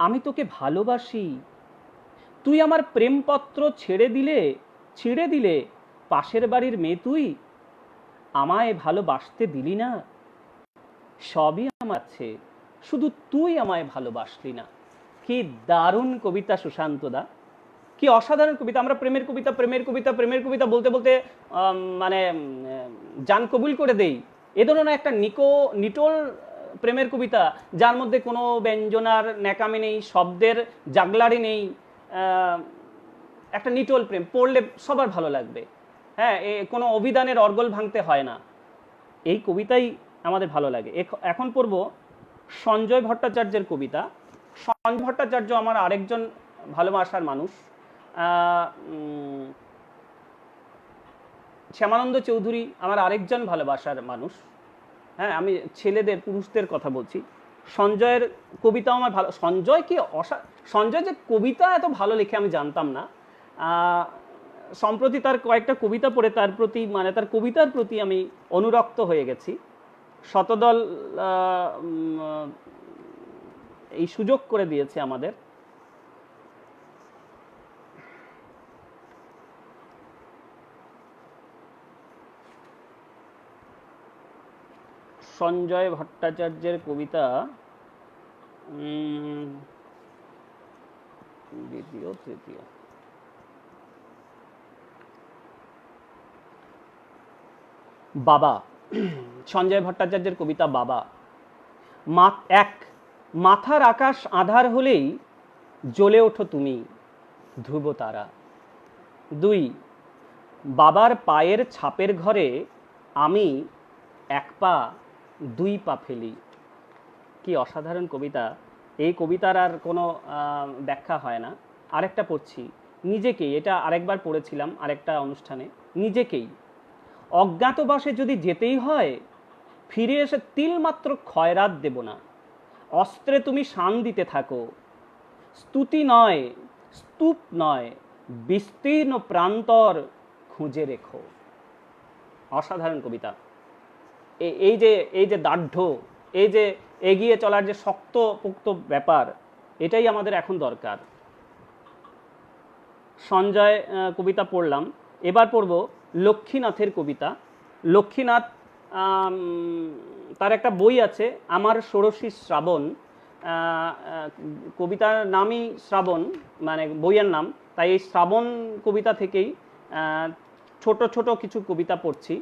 আমি তোকে ভালোবাসি। তুই আমার প্রেমপত্র ছিঁড়ে দিলে, পাশের বাড়ির মেয়ে তুই, আমায় ভালোবাসতে দিলি না। সবই আমার আছে, শুধু তুই আমায় ভালোবাসলি না। কি দারুণ কবিতা সুশান্তদা, কি অসাধারণ কবিতা। আমরা প্রেমের কবিতা প্রেমের কবিতা প্রেমের কবিতা বলতে বলতে মানে জান কবুল করে দেই। এ ধরনের একটা নিটোল প্রেমের কবিতা, যার মধ্যে কোনো ব্যঞ্জনার ন্যাকামি নেই, শব্দের জাগলারি নেই, একটা নিটোল প্রেম, পড়লে সবার ভালো লাগবে। হ্যাঁ, কোনো অভিধানের অর্গল ভাঙতে হয় না। এই কবিতাই আমাদের ভালো লাগে। এখন পড়ব সঞ্জয় ভট্টাচার্যের কবিতা। সঞ্জয় ভট্টাচার্য আমার আরেকজন ভালোবাসার মানুষ। শ্যামানন্দ চৌধুরী আমার আরেকজন ভালোবাসার মানুষ। হ্যাঁ, আমি ছেলেদের, পুরুষদের কথা বলছি। সঞ্জয়ের কবিতাও আমার ভালো। সঞ্জয় যে কবিতা এত ভালো লেখে আমি জানতাম না। সম্প্রতি তার কয়েকটা কবিতা পড়ে তার প্রতি, মানে তার কবিতার প্রতি আমি অনুরক্ত হয়ে গেছি। শতদল এই সুযোগ করে দিয়েছে আমাদের। সঞ্জয় ভট্টাচার্যের কবিতা, দ্বিতীয় তৃতীয়, বাবা। সঞ্জয় ভট্টাচার্যের কবিতা বাবা। এক, মাথার আকাশ আঁধার হলেই জ্বলে ওঠো তুমি ধ্রুব তারা। 2, বাবার পায়ের ছাপের ঘরে আমি 1 পা 2 পা ফেলি। কি অসাধারণ কবিতা। এই কবিতার আর কোনো ব্যাখ্যা হয় না। আরেকটা পড়ছি, নিজেকেই। এটা আরেকবার পড়েছিলাম আরেকটা অনুষ্ঠানে। নিজেকেই, অজ্ঞাতবাসে যদি যেতেই হয়, ফিরে এসে তিলমাত্র খয়রাত দেব না। অস্ত্রে তুমি শান দিতে থাকো, স্তুতি নয়, স্তূপ নয়, বিস্তীর্ণ প্রান্তর খুঁজে রেখো। অসাধারণ কবিতা। এই যে দার্ঢ্য, এই যে এগিয়ে চলার যে শক্তপোক্ত ব্যাপার, এটাই আমাদের এখন দরকার। সঞ্জয় কবিতা পড়লাম। এবার পড়ব লক্ষ্মীনাথের কবিতা। লক্ষ্মীনাথ, তার একটা বই আছে, আমার ষোড়শী শ্রাবণ। কবিতার নামই শ্রাবণ, মানে বইয়ের নাম। তাই এই শ্রাবণ কবিতা থেকেই ছোট ছোট কিছু কবিতা পড়ছি।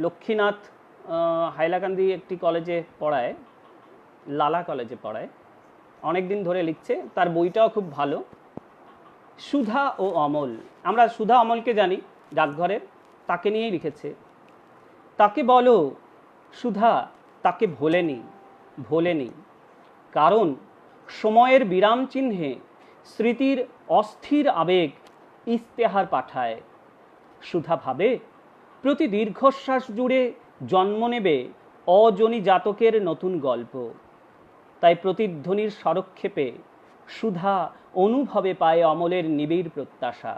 লক্ষ্মীনাথ হাইলাকান্দি একটি কলেজে পড়ায়, লালা কলেজে পড়ায়, অনেক দিন ধরে লিখছে। তার বইটাও খুব ভালো। সুধা ও অমল, আমরা সুধা অমলকে জানি, ডাকঘরের, তাকে নিয়েই লিখেছে। তাকে বলো সুধা তাকে ভোলেনি, কারণ সময়ের বিরাম চিহ্নে স্মৃতির অস্থির আবেগ ইস্তেহার পাঠায়। সুধা ভাবে প্রতি দীর্ঘশ্বাস জুড়ে জন্ম নেবে অজনী জাতকের নতুন গল্প। তাই প্রতিধ্বনির স্বরক্ষেপে সুধা অনুভবে পায় অমলের নিবিড় প্রত্যাশা।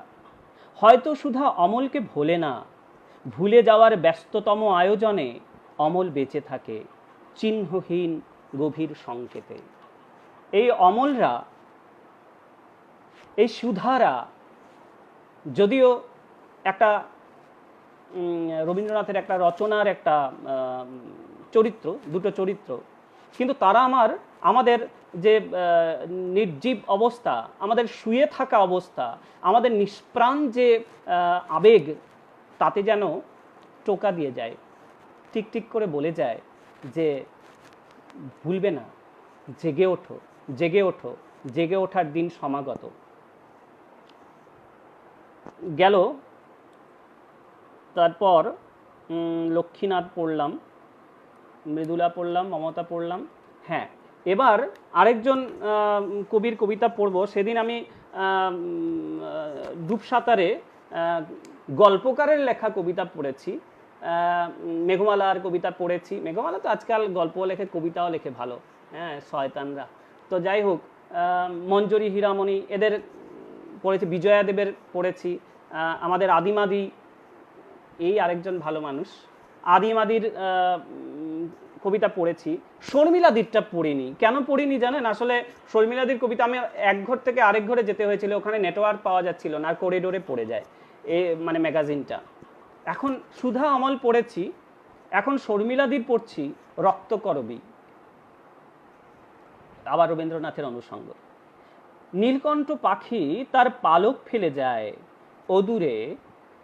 হয়তো সুধা অমলকে ভোলে না, ভুলে যাওয়ার ব্যস্ততম আয়োজনে অমল বেঁচে থাকে চিহ্নহীন গভীর সংকেতে। এই অমলরা, এই সুধারা যদিও একটা রবীন্দ্রনাথের একটা রচনার একটা চরিত্র, দুটো চরিত্র, কিন্তু তারা আমাদের যে নির্জীব অবস্থা, আমাদের শুয়ে থাকা অবস্থা, আমাদের নিষ্প্রাণ যে আবেগ, তাতে যেন টোকা দিয়ে যায়, ঠিক ঠিক করে বলে যায় যে ভুলবে না, জেগে ওঠো, জেগে ওঠো, জেগে ওঠার দিন সমাগত। গেল, তারপর লক্ষ্মীনাথ পড়লাম, মৃদুলা পড়লাম, মমতা পড়লাম। হ্যাঁ, এবার আরেকজন কবির কবিতা পড়ব। সেদিন আমি ডুবসাঁতারে গল্পকারের লেখা কবিতা পড়েছি, মেঘমালার কবিতা পড়েছি। মেঘমালা তো আজকাল গল্পও লেখে, কবিতাও লেখে ভালো, হ্যাঁ, শয়তানরা। তো যাই হোক, মঞ্জরি হীরামণি এদের পড়েছি, বিজয়া দেবের পড়েছি, আমাদের আদিমাদি, এই আরেকজন ভালো মানুষ, আদিমাদির কবিতা পড়েছি। শর্মিলাদিরটা পড়িনি। কেন পড়িনি জানেন? আসলে শর্মিলাদির কবিতা আমি এক ঘর থেকে আরেক ঘরে যেতে হয়েছিল, ওখানে নেটওয়ার্ক পাওয়া যাচ্ছিল না, আর করিডোরে পড়ে যায় মানে ম্যাগাজিনটা। এখন সুধা অমল পড়েছি, এখন শর্মিলাদির পড়ছি রক্তকরবী, আবার রবীন্দ্রনাথের অনুষঙ্গ। নীলকণ্ঠ পাখি তার পালক ফেলে যায় অদূরে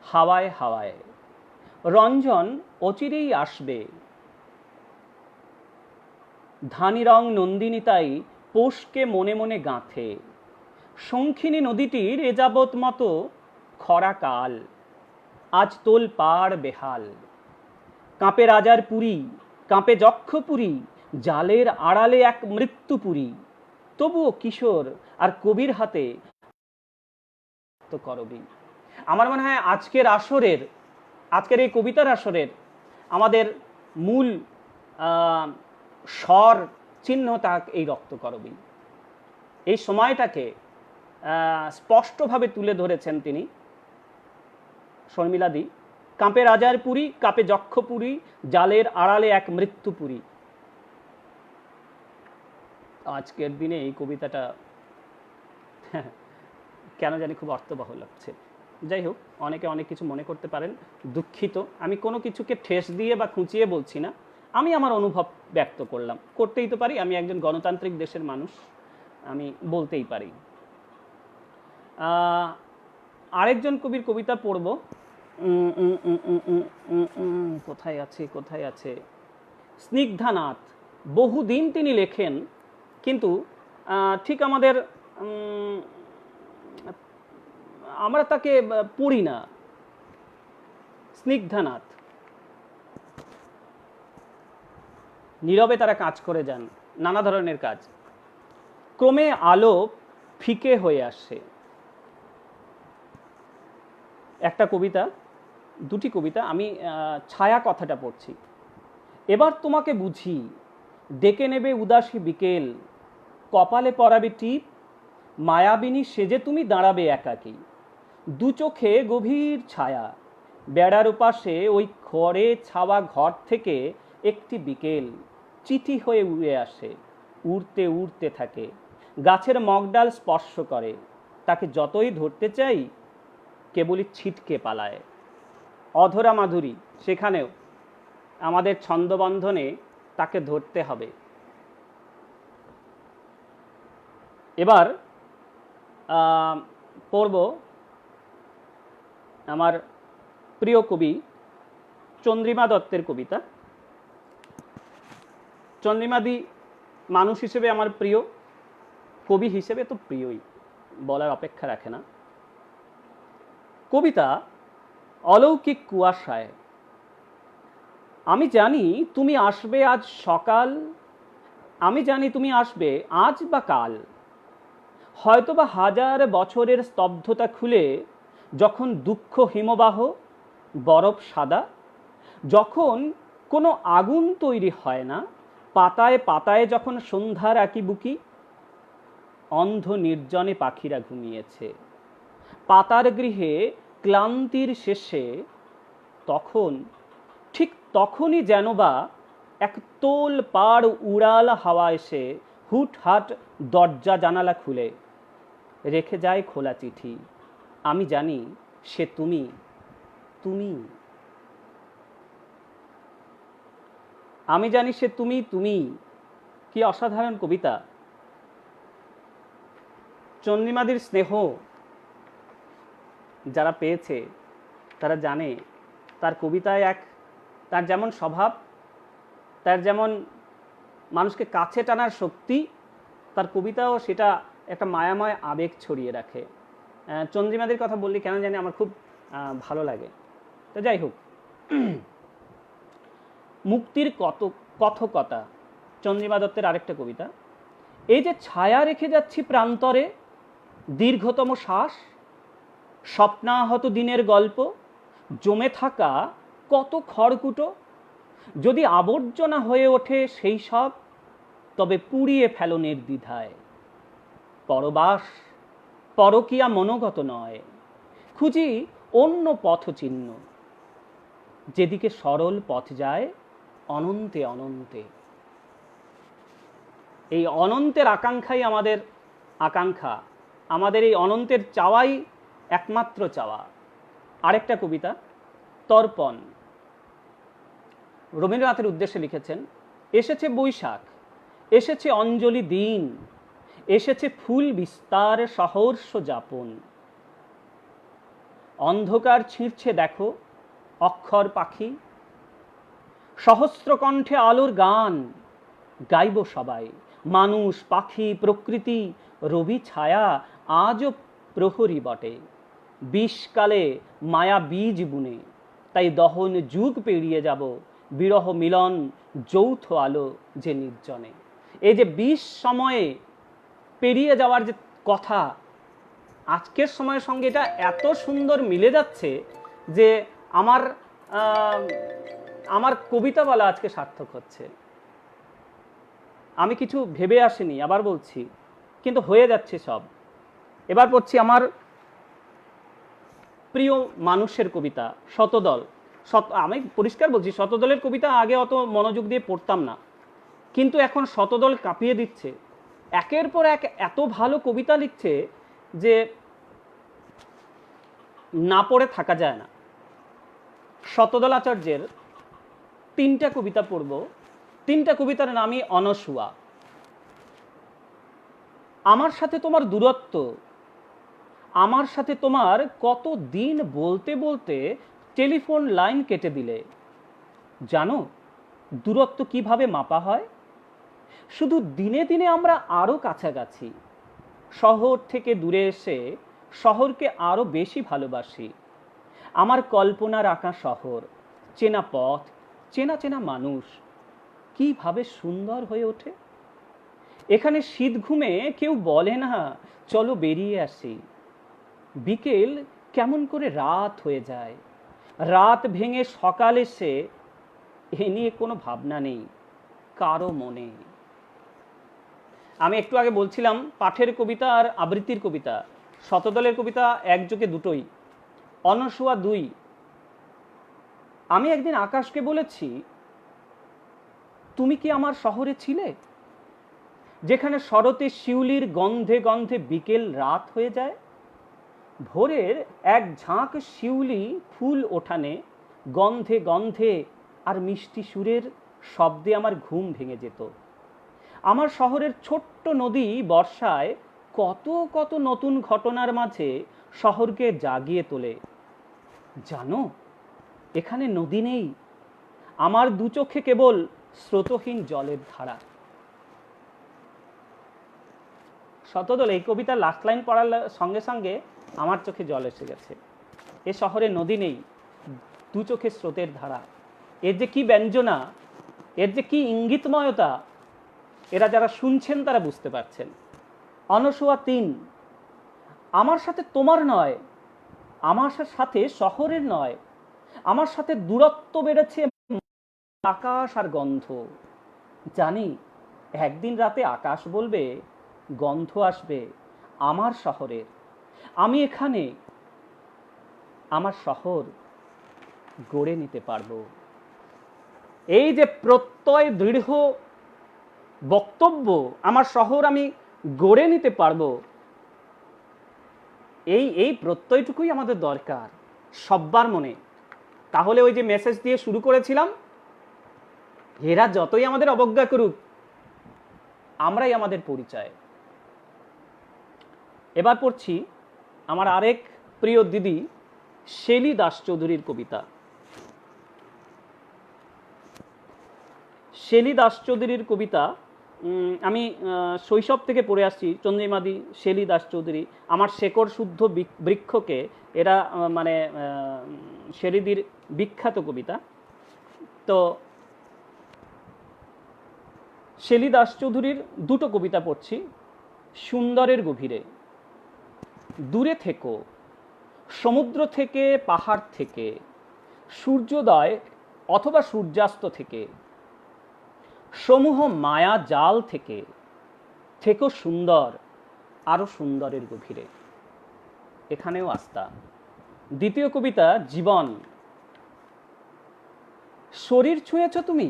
হাওয়ায় হাওয়ায়, রঞ্জন অচিরেই আসবে, ধানি রং নন্দিনী তাই পোষকে মনে মনে গাঁথে, শঙ্খিনী নদীটির এ যাবৎ মতো খরা কাল, আজ তোল পাড় বেহাল, কাঁপে রাজার পুরী, কাঁপে যক্ষপুরী, জালের আড়ালে এক মৃত্যুপুরী, তবুও কিশোর আর কবির হাতে তো করবি। আমার মনে হয় আজকের এই কবিতার আসরের আমাদের মূল স্বর চিহ্ন তাক এই রক্তকরবী। এই সময়টাকে স্পষ্টভাবে তুলে ধরেছেন তিনি, শর্মিলাদি। কাঁপে রাজার পুরী, কাঁপে যক্ষপুরী, জালের আড়ালে এক মৃত্যুপুরী। আজকের দিনে এই কবিতাটা কেন জানি খুব অর্থবহ লাগছে। যাই হোক, অনেকে অনেক কিছু মনে করতে পারেন, দুঃখিত। আমি কোনো কিছুকে ঠেস দিয়ে বা খুঁচিয়ে বলছি না, আমি আমার অনুভব ব্যক্ত করলাম, করতেই তো পারি, আমি একজন গণতান্ত্রিক দেশের মানুষ, আমি বলতেই পারি। আরেকজন কবির কবিতা পড়ব, কোথায় আছে, স্নিগ্ধানাথ। বহুদিন তিনি লেখেন, কিন্তু ঠিক আমরা তাকে পড়ি না। স্নিগ্ধানাথ, নীরবে তারা কাজ করে যান, নানা ধরনের কাজ। ক্রমে আলো ফিকে হয়ে আসছে। একটা কবিতা, দুটি কবিতা, আমি ছায়া কথাটা পড়ছি। এবার তোমাকে বুঝি, ডেকে নেবে উদাসী বিকেল, কপালে পরাবে টিপ, মায়াবিনী সেজে তুমি দাঁড়াবে একাকী, দু চোখে গভীর ছায়া, বেড়ার ওপাশে ওই খড়ে ছাওয়া ঘর থেকে একটি বিকেল চিঠি হয়ে উড়ে আসে, উড়তে উড়তে থাকে, গাছের মগডাল স্পর্শ করে, তাকে যতই ধরতে চাই কেবলই ছিটকে পালায়। অধরা মাধুরী, সেখানেও আমাদের ছন্দবন্ধনে তাকে ধরতে হবে। এবার পড়ব আমার প্রিয় কবি চন্দ্রিমা দত্তের কবিতা। চন্দ্রিমাদি মানুষ হিসেবে আমার প্রিয়, কবি হিসেবে তো প্রিয়ই, বলার অপেক্ষা রাখে না। কবিতা অলৌকিক কুয়াশায়। আমি জানি তুমি আসবে আজ সকাল, আমি জানি তুমি আসবে আজ বা কাল, হয়তোবা হাজার বছরের স্তব্ধতা খুলে, যখন দুঃখ হিমবাহ বরফ সাদা, যখন কোনো আগুন তৈরি হয় না, পাতায় পাতায় যখন সন্ধ্যার আঁকিবুকি, অন্ধ নির্জনে পাখিরা ঘুমিয়েছে। পাতার গৃহে ক্লান্তির শেষে তখন, ঠিক তখনই যেন বা এক তোল পাড় উড়াল হাওয়া এসে হুটহাট দরজা জানালা খুলে রেখে যায় খোলা চিঠি। আমি জানি সে তুমি, তুমি। আমি জানি সে তুমি, তুমি। কি অসাধারণ কবিতা! চন্দ্রিমাদির স্নেহ যারা পেয়েছে তারা জানে তার কবিতায় তার যেমন স্বভাব, তার যেমন মানুষকে কাছে টানার শক্তি, তার কবিতাও সেটা একটা মায়াময় আবেগ ছড়িয়ে রাখে। চন্দ্রিমাদির কথা বললি কেন জানি আমার খুব ভালো লাগে। তো যাই হোক, মুক্তির কথকতা, চন্দ্রিমা দত্তের আরেকটা কবিতা। এই যে ছায়া রেখে যাচ্ছি প্রান্তরে, দীর্ঘতম শ্বাস, স্বপ্নাহত দিনের গল্প, জমে থাকা কত খড়কুটো, যদি আবর্জনা হয়ে ওঠে সেই সব, তবে পুড়িয়ে ফেলো নির্দ্বিধায়। পরবাস পরকীয়া মনোগত নয়, খুঁজি অন্য পথচিহ্ন, যেদিকে সরল পথ যায় অনন্তে অনন্তে। এই অনন্তের আকাঙ্ক্ষাই আমাদের আকাঙ্ক্ষা, আমাদের এই অনন্তের চাওয়াই একমাত্র চাওয়া। আরেকটা কবিতা, তর্পণ, রবীন্দ্রনাথের উদ্দেশ্যে লিখেছেন। এসেছে বৈশাখ, এসেছে অঞ্জলি দিন, এসেছে ফুল বিস্তার সহর্ষ যাপন। অন্ধকার ছিঁড়ছে দেখো অক্ষর পাখি, সহস্র কণ্ঠে আলোর গান গাইব সবাই। মানুষ, পাখি, প্রকৃতি, রবি ছায়া আজও প্রহরী বটে। বিষকালে মায়া বীজ বুনে, তাই দহন যুগ পেরিয়ে যাব, বিরহ মিলন যৌথ আলো যে নির্জনে। এই যে ২০ সময়ে পেরিয়ে যাওয়ার যে কথা, আজকের সময়ের সঙ্গে এটা এত সুন্দর মিলে যাচ্ছে যে আমার কবিতা বলা আজকে সার্থক হচ্ছে। আমি কিছু ভেবে আসিনি, আবার বলছি, কিন্তু হয়ে যাচ্ছে সব। এবার পড়ছি আমার প্রিয় মানুষের কবিতা, শতদল। আমি পরিষ্কার বলছি, শতদলের কবিতা আগে অত মনোযোগ দিয়ে পড়তাম না, কিন্তু এখন শতদল কাঁপিয়ে দিচ্ছে। একের পর এক এত ভালো কবিতা লিখছে যে না পড়ে থাকা যায় না। শতদল আচার্যের ৩টা কবিতা পড়ব। ৩টা কবিতার নামই অনসুয়া। আমার সাথে তোমার দূরত্ব, আমার সাথে তোমার কত দিন বলতে বলতে টেলিফোন লাইন কেটে দিলে। জানো দূরত্ব কিভাবে মাপা হয়? শুধু দিনে দিনে আমরা আরো কাছাকাছি। শহর থেকে দূরে এসে শহরকে আরো বেশি ভালোবাসি। আমার কল্পনার আঁকা শহর, চেনা পথ, চেনা চেনা মানুষ কিভাবে সুন্দর হয়ে ওঠে। এখানে শীত ঘুমে কেউ বলে না চলো বেরিয়ে আসি। বিকেল কেমন করে রাত হয়ে যায়, রাত ভেঙে সকাল এসে, এ নিয়ে কোনো ভাবনা নেই কারো মনে। আমি একটু আগে বলছিলাম পাঠের কবিতা আর আবৃত্তির কবিতা। শতদলের কবিতা একযোগে দুটোই। অনসুয়া ২। আমি একদিন আকাশকে বলেছি, তুমি কি আমার শহরে ছিলে, যেখানে শরতে শিউলির গন্ধে গন্ধে বিকেল রাত হয়ে যায়। ভোরের এক ঝাঁক শিউলি ফুল ওঠানে গন্ধে গন্ধে আর মিষ্টি সুরের শব্দে আমার ঘুম ভেঙে যেত। আমার শহরের ছোট্ট নদী বর্ষায় কত কত নতুন ঘটনার মাঝে শহরকে জাগিয়ে তোলে। জানো এখানে নদী নেই, আমার দু চোখে কেবল স্রোতহীন জলের ধারা। শতদল এই কবিতার লাস্ট লাইন পড়ার সঙ্গে সঙ্গে আমার চোখে জল এসে গেছে। এ শহরে নদী নেই, দু চোখে স্রোতের ধারা। এর যে কি ব্যঞ্জনা, এর যে কি ইঙ্গিতময়তা, এরা যারা শুনছেন তারা বুঝতে পারছেন। অনসুয়া ৩। আমার সাথে তোমার নয়, আমার সাথে শহরের নয়, আমার সাথে দূরত্ব বেড়েছে আকাশ আর গন্ধ। জানি একদিন রাতে আকাশ বলবে, গন্ধ আসবে আমার শহরের, আমি এখানে আমার শহর গড়ে নিতে পারবো। এই যে প্রত্যয় দৃঢ় বক্তব্য, আমার শহর আমি গড়ে নিতে পারবো, এই প্রত্যয়টুকুই আমাদের দরকার সব্বার মনে। তাহলে ওই যে মেসেজ দিয়ে শুরু করেছিলাম, এরা যতই আমাদের অবজ্ঞা করুক, আমরাই আমাদের পরিচয়। এবার পড়ছি আমার আরেক প্রিয় দিদি শেলী দাস চৌধুরীর কবিতা। শেলী দাস চৌধুরীর কবিতা আমি শৈশব থেকে পড়ে আসছি। চন্দ্রিমাদি, শেলী দাস চৌধুরী, আমার শেকড় শুদ্ধ বৃক্ষকে, এরা মানে শেলীদির বিখ্যাত কবিতা। তো শেলী দাস চৌধুরীর দুটো কবিতা পড়ছি। সুন্দরের গভীরে। দূরে থেকো, সমুদ্র থেকে, পাহাড় থেকে, সূর্যোদয় অথবা সূর্যাস্ত থেকে, সমূহ মায়া জাল থেকে, থেকো সুন্দর, আরো সুন্দরের গভীরে। এখানেও আস্থা। দ্বিতীয় কবিতা জীবন। শরীর ছুঁয়েছ তুমি,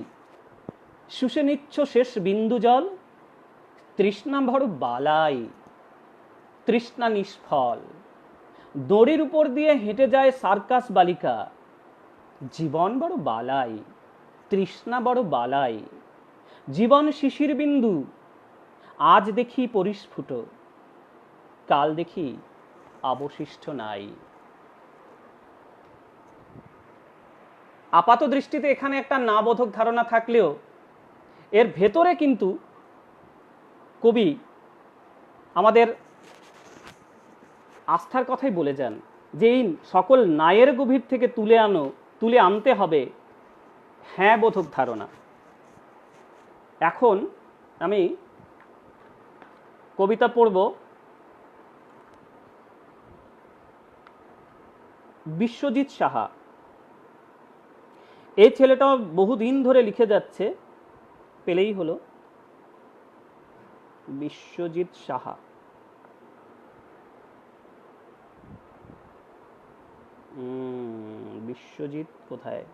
শুষে নিচ্ছ শেষ বিন্দু জল, তৃষ্ণা বড় বালাই, তৃষ্ণা নিষ্ফল, দড়ির উপর দিয়ে হেঁটে যায় সার্কাস বালিকা, জীবন বড় বালাই, তৃষ্ণা বড় বালাই, জীবন শিশির বিন্দু, আজ দেখি পরিস্ফুট, কাল দেখি অবশিষ্ট নাই। আপাত দৃষ্টিতে এখানে একটা না বোধক ধারণা থাকলেও এর ভেতরে কিন্তু কবি আমাদের আস্থার কথাই বলে যান যে এই সকল নায়ের গভীর থেকে তুলে আনতে হবে হ্যাঁ বোধক ধারণা। এখন আমি কবিতা পড়ব বিশ্বজিৎ সাহা। এই ছেলেটা বহুদিন ধরে লিখে যাচ্ছে, পেলেই হলো। বিশ্বজিৎ সাহা। বিশ্বজিৎ কোথায়?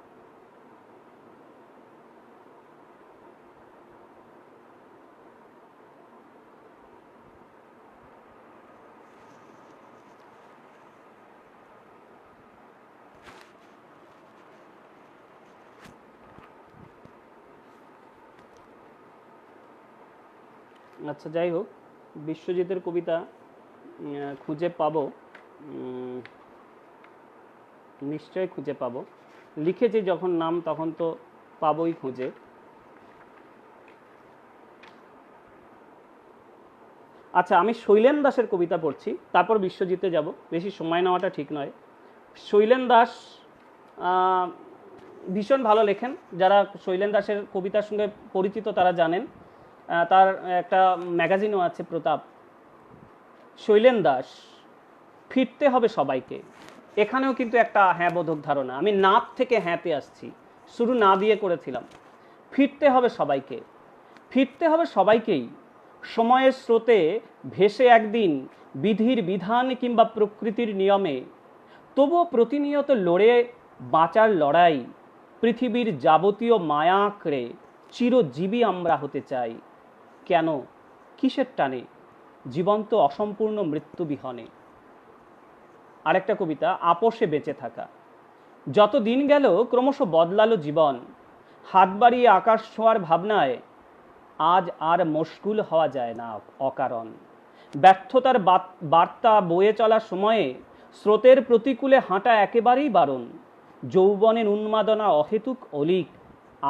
আচ্ছা, যাই হোক, বিশ্বজিতের কবিতা খুঁজে পাবো, নিশ্চয় খুঁজে পাবো। লিখেছি যখন নাম তখন তো পাবোই খুঁজে। আচ্ছা, আমি শৈলেন দাসের কবিতা পড়ছি, তারপর বিশ্বজিতে যাব, বেশি সময় নেওয়াটা ঠিক নয়। শৈলেন দাস ভীষণ ভালো লেখেন। যারা শৈলেন দাসের কবিতার সঙ্গে পরিচিত তারা জানেন, তার একটা ম্যাগাজিনও আছে, প্রতাপ। শৈলেন দাস, ফিরতে হবে সবাইকে। এখানেও কিন্তু একটা হ্যাঁ বোধক ধারণা। আমি নাত থেকে হ্যাঁতে আসছি, শুরু না দিয়ে করেছিলাম। ফিরতে হবে সবাইকে, ফিরতে হবে সবাইকেই। সময়ের স্রোতে ভেসে একদিন বিধির বিধান কিংবা প্রকৃতির নিয়মে, তবুও প্রতিনিয়ত লড়ে বাঁচার লড়াই। পৃথিবীর যাবতীয় মায়া আঁকড়ে চিরজীবী আমরা হতে চাই। কেন, কিসের টানে? জীবন তো অসম্পূর্ণ মৃত্যু বিহনে। আরেকটা কবিতা আপোষে বেঁচে থাকা। যত দিন গেল ক্রমশ বদলালো জীবন, হাত বাড়িয়ে আকাশ ছোঁয়ার ভাবনায় আজ আর মশগুল হওয়া যায় না অকারণ। ব্যর্থতার বার্তা বয়ে চলার সময়ে স্রোতের প্রতিকূলে হাঁটা একেবারেই বারণ। যৌবনের উন্মাদনা অহেতুক অলিক,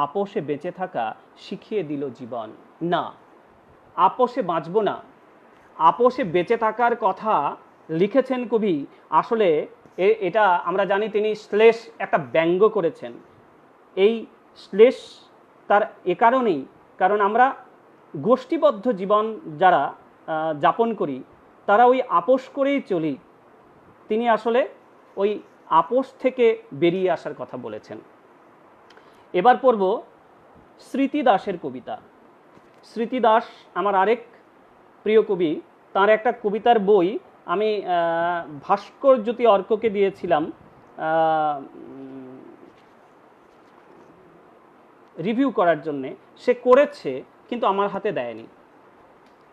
আপোষে বেঁচে থাকা শিখিয়ে দিল জীবন। না, আপোষে বাঁচব না। আপোষে বেঁচে থাকার কথা লিখেছেন কবি। আসলে এটা আমরা জানি তিনি শ্লেষ একটা ব্যঙ্গ করেছেন। এই শ্লেষ তার এ কারণেই, কারণ আমরা গোষ্ঠীবদ্ধ জীবন যারা যাপন করি তারা ওই আপোষ করেই চলি। তিনি আসলে ওই আপোষ থেকে বেরিয়ে আসার কথা বলেছেন। এবার পড়ব স্মৃতি দাসের কবিতা। স্মৃতি দাস আমার আরেক প্রিয় কবি, তার একটা কবিতার বই আমি ভাস্কর জ্যোতি অর্ককে দিয়েছিলাম রিভিউ করার জন্যে। সে করেছে কিন্তু আমার হাতে দেয়নি,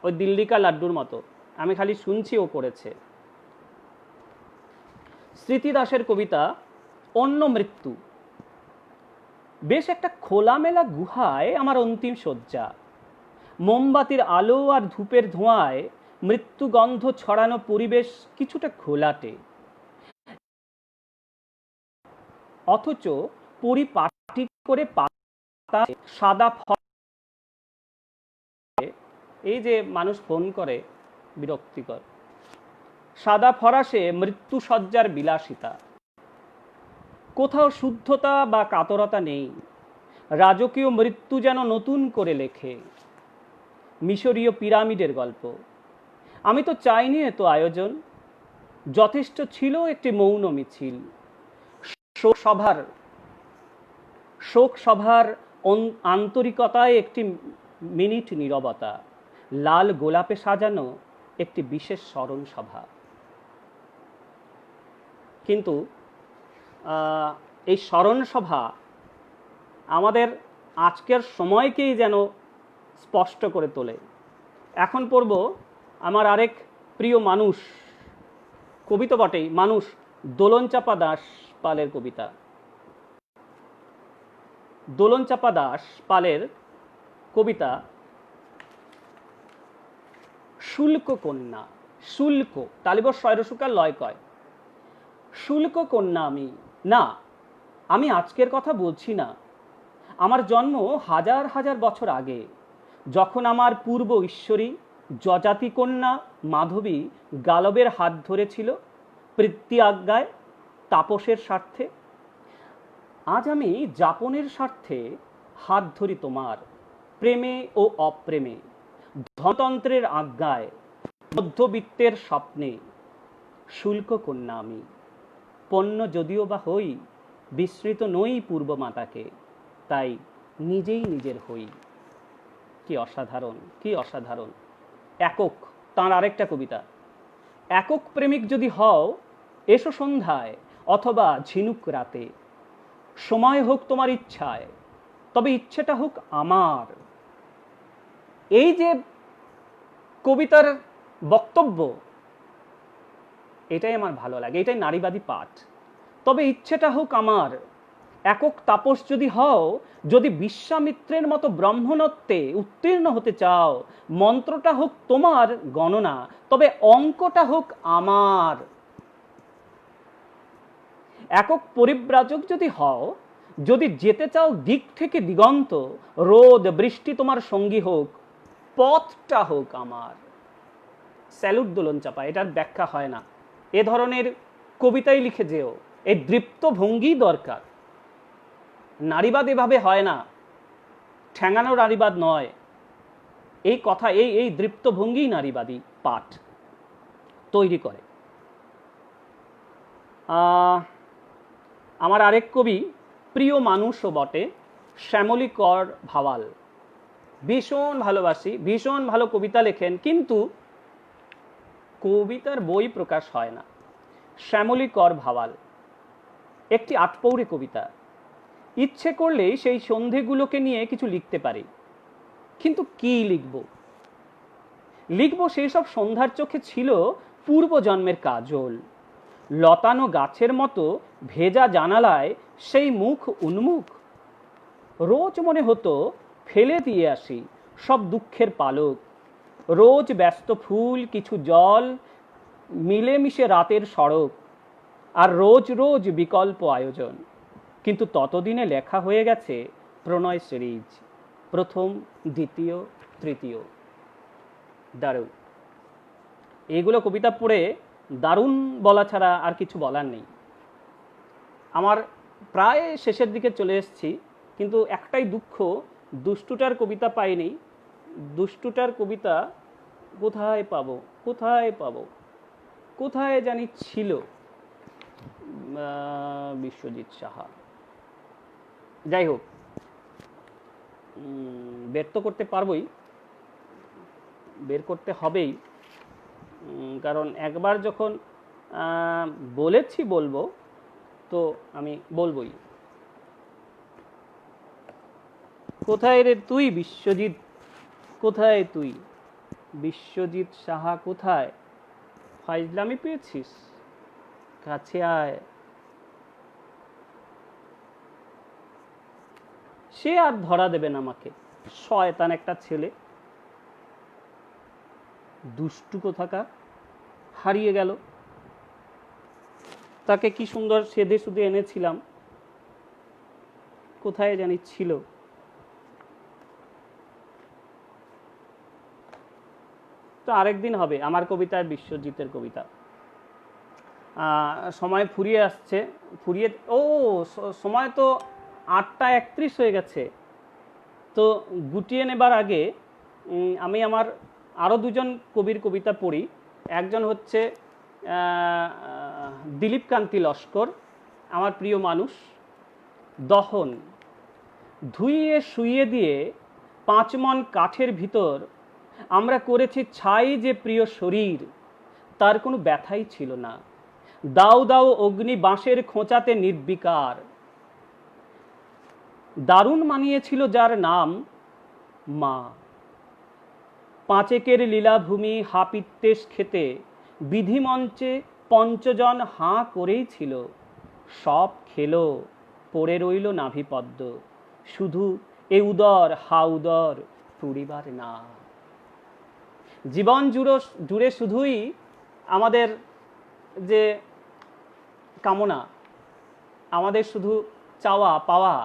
ওই দিল্লি কা লাড্ডুর মতো, আমি খালি শুনছি ও করেছে। স্মৃতি দাসের কবিতা অন্য মৃত্যু। বেশ একটা খোলামেলা গুহায় আমার অন্তিম শয্যা, মোমবাতির আলো আর ধূপের ধোঁয়ায় মৃত্যু গন্ধ ছড়ানো পরিবেশ কিছুটা ঘোলাটে, অথচ পরিপাটি করে পাতা সাদা এই যে মানুষ ফোন করে বিরক্তিকর, সাদা ফরাসে মৃত্যু সজ্জার বিলাসিতা, কোথাও শুদ্ধতা বা কাতরতা নেই, রাজকীয় মৃত্যু যেন নতুন করে লেখে মিশরীয় পিরামিডের গল্প। আমি তো চাইনি এত আয়োজন, যথেষ্ট ছিল একটি মৌন মিছিল, শোক সভার আন্তরিকতায় একটি মিনিট নীরবতা, লাল গোলাপে সাজানো একটি বিশেষ স্মরণ সভা। কিন্তু এই স্মরণ সভা আমাদের আজকের সময়কেই যেন স্পষ্ট করে তোলে। এখন পড়ব আমার আরেক প্রিয় মানুষ, কবি তো বটেই মানুষ, দোলনচাপা দাস পালের কবিতা। দোলনচাপা দাস পালের কবিতা শুল্ক কন্যা। শুল্ক তালিবর শয়রসুকার লয় কয়, শুল্ক কন্যা আমি না, আমি আজকের কথা বলছি না। আমার জন্ম হাজার হাজার বছর আগে, যখন আমার পূর্ব ঈশ্বরী যজাতি কন্যা মাধবী গালবের হাত ধরেছিল প্রীতি আজ্ঞায় তাপসের স্বার্থে। আজ আমি যাপনের স্বার্থে হাত ধরি তোমার প্রেমে ও অপ্রেমে, ধনতন্ত্রের আজ্ঞায় মধ্যবিত্তের স্বপ্নে। শুল্ক কন্যা আমি, পণ্য যদিও বা হই, বিস্মৃত নই পূর্ব মাতাকে, তাই নিজেই নিজের হই। কি অসাধারণ, কি অসাধারণ। একক, তাঁর আরেকটা কবিতা, একক প্রেমিক যদি হও এসো সন্ধ্যায় অথবা ঝিনুক রাতে, সময় হোক তোমার ইচ্ছায়, তবে ইচ্ছেটা হোক আমার। এই যে কবিতার বক্তব্য, এটাই আমার ভালো লাগে, এটাই নারীবাদী পাঠ। তবে ইচ্ছেটা হোক আমার, একক তাপস যদি হও, যদি বিশ্বামিত্রের মতো ব্রহ্মণত্বে উত্তীর্ণ হতে চাও, মন্ত্রটা হোক তোমার গণনা, তবে অঙ্কটা হোক আমার। একক পরিব্রাজক যদি হও, যদি যেতে চাও দিক থেকে দিগন্ত, রোদ বৃষ্টি তোমার সঙ্গী হোক, পথটা হোক আমার। স্যালুট দোলনচাপা, এটার ব্যাখ্যা হয় না। এ ধরনের কবিতাই লিখে যেও, এই দৃপ্ত ভঙ্গি দরকার। নারীবাদ এভাবে হয় না, ঠ্যাঙানো নারীবাদ নয়। এই কথা, এই দৃপ্ত ভঙ্গি নারীবাদী পাঠ তৈরি করে। আমার আরেক কবি, প্রিয় মানুষও বটে, শ্যামলী কর ভাওয়াল। ভীষণ ভালোবাসি, ভীষণ ভালো কবিতা লেখেন, কিন্তু কবিতার বই প্রকাশ হয় না। শ্যামলী কর ভাওয়াল একটি আটপৌরে কবিতা। ইচ্ছে করলেই সেই সন্ধেগুলোকে নিয়ে কিছু লিখতে পারি, কিন্তু কি লিখব? লিখব সেই সব সন্ধ্যার চোখে ছিল পূর্বজন্মের কাজল, লতানো গাছের মতো ভেজা জানালায় সেই মুখ উন্মুখ। রোজ মনে হতো ফেলে দিয়ে আসি সব দুঃখের পালক, রোজ ব্যস্ত ফুল কিছু জল মিলেমিশে রাতের সড়ক, আর রোজ রোজ বিকল্প আয়োজন। কিন্তু ততদিনে লেখা হয়ে গেছে প্রণয় সিরিজ, প্রথম, দ্বিতীয়, তৃতীয়। দারুণ। এইগুলো কবিতা পড়ে দারুণ বলা ছাড়া আর কিছু বলার নেই। আমার প্রায় শেষের দিকে চলে এসেছি, কিন্তু একটাই দুঃখ, দুষ্টুটার কবিতা পাইনি। দুষ্টুটার কবিতা কোথায় পাবো, কোথায় পাবো, কোথায় জানি ছিল। বিশ্বজিৎ সাহা, যাই হোক, বের তো করতে পারবোই, বের করতে হবেই, কারণ একবার যখন বলেছি বলবো, তো আমি বলবোই। কোথায় রে তুই বিশ্বজিৎ, কোথায় তুই বিশ্বজিৎ সাহা, কোথায়? ফাইজলামি পেয়েছিস? কাছে আয়। সে আর ধরা দেবে না আমাকে, শয়তান একটা ছেলে, দুষ্টু কোথাকার, হারিয়ে গেল। তাকে কি সুন্দর সেধে সুধে এনেছিলাম, কোথায় জানি ছিল। তো আরেকদিন হবে আমার কবিতা আর বিশ্বজিতের কবিতা। সময় ফুরিয়ে আসছে, সময় তো 8:31 হয়ে গেছে। তো গুটিয়ে নেবার আগে আমি আমার আরও দুজন কবির কবিতা পড়ি। একজন হচ্ছে দিলীপ কান্তি লস্কর, আমার প্রিয় মানুষ। দহন ধুইয়ে শুইয়ে দিয়ে 5 মণ কাঠের ভিতর আমরা করেছি ছাই, যে প্রিয় শরীর তার কোনো ব্যথাই ছিল না। দাও দাও অগ্নি বাঁশের খোঁচাতে নির্বিকার, দারুণ মানিয়েছিল যার নাম মা। 5 একের লীলাভূমি হাপিত্যেশ খেতে বিধিমঞ্চে 5 জন হাঁ করেই ছিল। সব খেলো, পড়ে রইল নাভিপদ্ম, শুধু এ উদর হা উদর পুরিবার না। জীবন জুড়ে শুধুই আমাদের যে কামনা, আমাদের শুধু চাওয়া পাওয়া,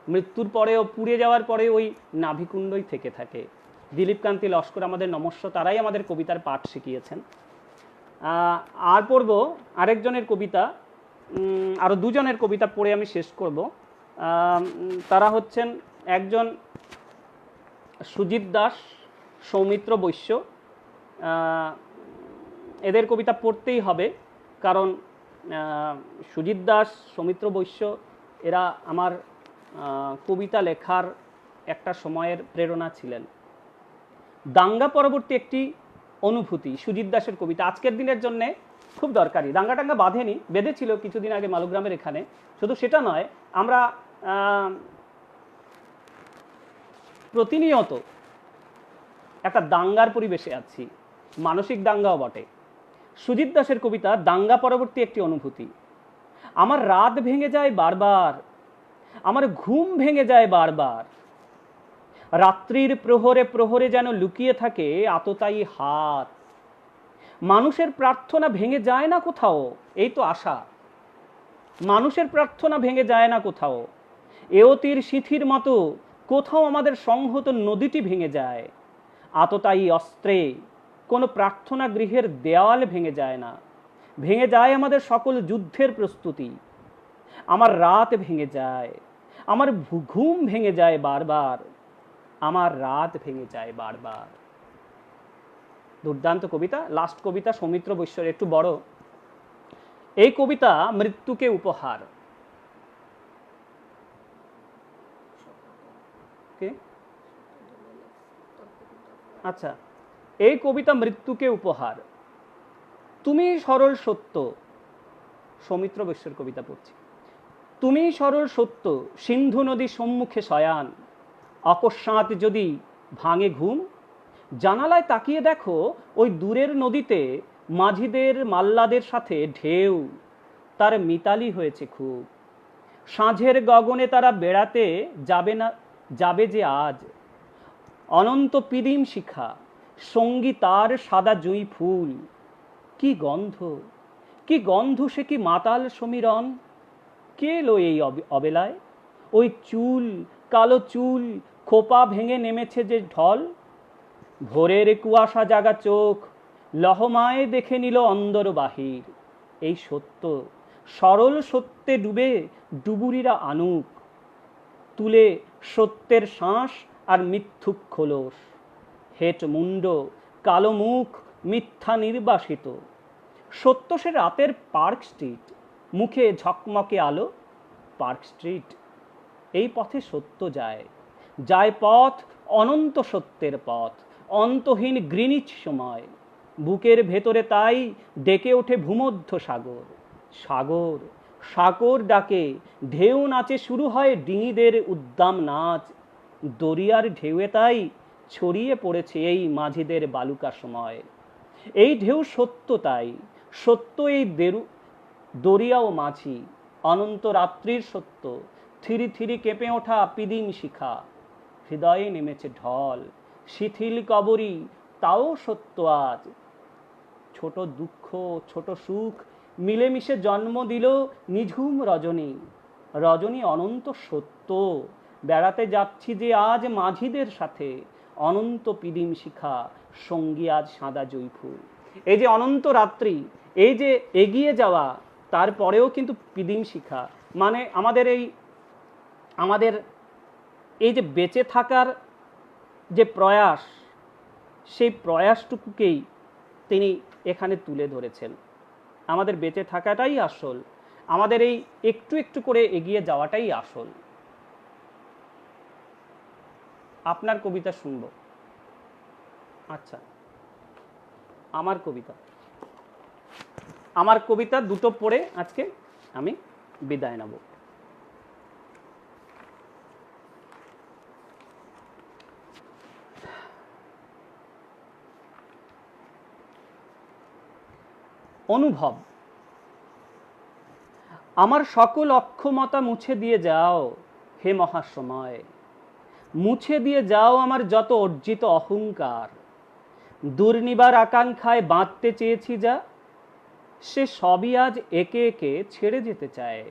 মৃত্যুর পরেও, পুড়ে যাওয়ার পরে ওই নাভিকুণ্ডই থেকে থাকে। দিলীপ কান্তি লস্কর আমাদের নমস্য, তারাই আমাদের কবিতার পাঠ শিখিয়েছেন। আর পড়ব আরেকজনের কবিতা, আরও দুজনের কবিতা পড়ে আমি শেষ করব। তারা হচ্ছেন একজন সুজিত দাস, সৌমিত্র বৈশ্য। এদের কবিতা পড়তেই হবে, কারণ সুজিত দাস, সৌমিত্র বৈশ্য এরা আমার কবিতা লেখার একটা সময়ের প্রেরণা ছিলেন। দাঙ্গা পরবর্তী একটি অনুভূতি, সুজিত দাসের কবিতা আজকের দিনের জন্য খুব দরকারি। দাঙ্গা টাঙ্গা বাঁধেনি, বেঁধেছিল কিছুদিন আগে মালুগ্রামের এখানে। শুধু সেটা নয়, আমরা প্রতিনিয়ত একটা দাঙ্গার পরিবেশে আছি, মানসিক দাঙ্গাও বটে। সুজিত দাসের কবিতা দাঙ্গা পরবর্তী একটি অনুভূতি। আমার রাত ভেঙে যায় বারবার, আমার ঘুম ভেঙে যায় বারবার, রাত্রির প্রহরে প্রহরে যেন লুকিয়ে থাকে আততায়ী হাত। মানুষের প্রার্থনা ভেঙে যায় না কোথাও, এই তো আশা। মানুষের প্রার্থনা ভেঙে যায় না কোথাও, এওতির শিথির মতো কোথাও আমাদের সংহত নদীটি ভেঙে যায়। আততায়ী অস্ত্রে কোনো প্রার্থনা গৃহের দেওয়াল ভেঙে যায় না, ভেঙে যায় আমাদের সকল যুদ্ধের প্রস্তুতি। আমার রাত ভেঙে যায়, আমার ঘুম ভেঙে যায় বারবার, আমার রাত ভেঙে যায় বারবার। দুর্দান্ত কবিতা। লাস্ট কবিতা সৌমিত্র বৈশ্যর, একটু বড়। এই কবিতা মৃত্যুকে উপহার। আচ্ছা, এই কবিতা মৃত্যুকে উপহার। তুমি সরল সত্য, সৌমিত্র বৈশ্যর কবিতা পড়ছি। তুমি সরল সত্য, সিন্ধু নদী সম্মুখে শয়ান, অকস্মাৎ যদি ভাঙে ঘুম, জানালায় তাকিয়ে দেখো ওই দূরের নদীতে মাঝিদের মাল্লাদের সাথে ঢেউ, তার মিতালি হয়েছে খুব। সাঁঝের গগনে তারা বেড়াতে যাবে যে আজ, অনন্ত পিদিম শিখা সঙ্গী তার সাদা জুঁই ফুল। কি গন্ধ, কি গন্ধ, সে কি মাতাল সমীরণ। কে এলো এই অবেলায়, ওই চুল, কালো চুল, খোপা ভেঙে নেমেছে যে ঢল। ভোরের কুয়াশা জাগা চোখ লহমায় দেখে নিল অন্দর বাহির। এই সত্য, সরল সত্যে ডুবে ডুবুরিরা আনুক, তুলে সত্যের শ্বাস আর মিথ্যুক খোলস। হেট মুন্ড, কালো মুখ, মিথ্যা নির্বাসিত। সত্য সে রাতের পার্ক স্ট্রিট, মুখে ঝকমকে আলো। পার্ক স্ট্রিট, এই পথে সত্য যায়, যায় পথ অনন্ত সত্যের পথ। অন্তহীন গ্রিনিচ সময়, বুকের ভেতরে তাই ডেকে ওঠে ভূমধ্য সাগর। সাগর সাগর ডাকে, ঢেউ নাচে, শুরু হয় ডিঙিদের উদ্দাম নাচ। দরিয়ার ঢেউয়ে তাই ছড়িয়ে পড়েছে এই মাঝিদের বালুকা সময়। এই ঢেউ সত্য, তাই সত্য এই দরিয়া ও মাঝি, অনন্ত রাত্রির সত্য। থিরি থিরি কেঁপে ওঠা পিদিম শিখা, হৃদয়ে নেমেছে ঢল। শিথিল কবরী, তাও সত্য আজ। ছোট দুঃখ ছোট সুখ মিলেমিশে জন্ম দিল নিঝুম রজনী। রজনী অনন্ত সত্য, বেড়াতে যাচ্ছি যে আজ মাঝিদের সাথে। অনন্ত পিদিম শিখা, সঙ্গী আজ সাদা জয়ফুল। এই যে অনন্ত রাত্রি, এই যে এগিয়ে যাওয়া, তারপরেও কিন্তু পিদিম শিখা মানে আমাদের এই যে বেঁচে থাকার যে প্রয়াস, সেই প্রয়াসটুকুকেই তিনি এখানে তুলে ধরেছেন। আমাদের বেঁচে থাকাটাই আসল, আমাদের এই একটু একটু করে এগিয়ে যাওয়াটাই আসল। আপনার কবিতা শুনব। আচ্ছা, আমার কবিতা দুটো পড়ে আজকে আমি বিদায় নেব। অনুভব। আমার সকল অক্ষমতা মুছে দিয়ে যাও হে মহাসময়। মুছে দিয়ে যাও আমার যত অর্জিত অহংকার। দুর্নিবার আকাঙ্ক্ষায় বাঁধতে চেয়েছি যা, সে সবই আজ একে একে ছেড়ে যেতে চায়।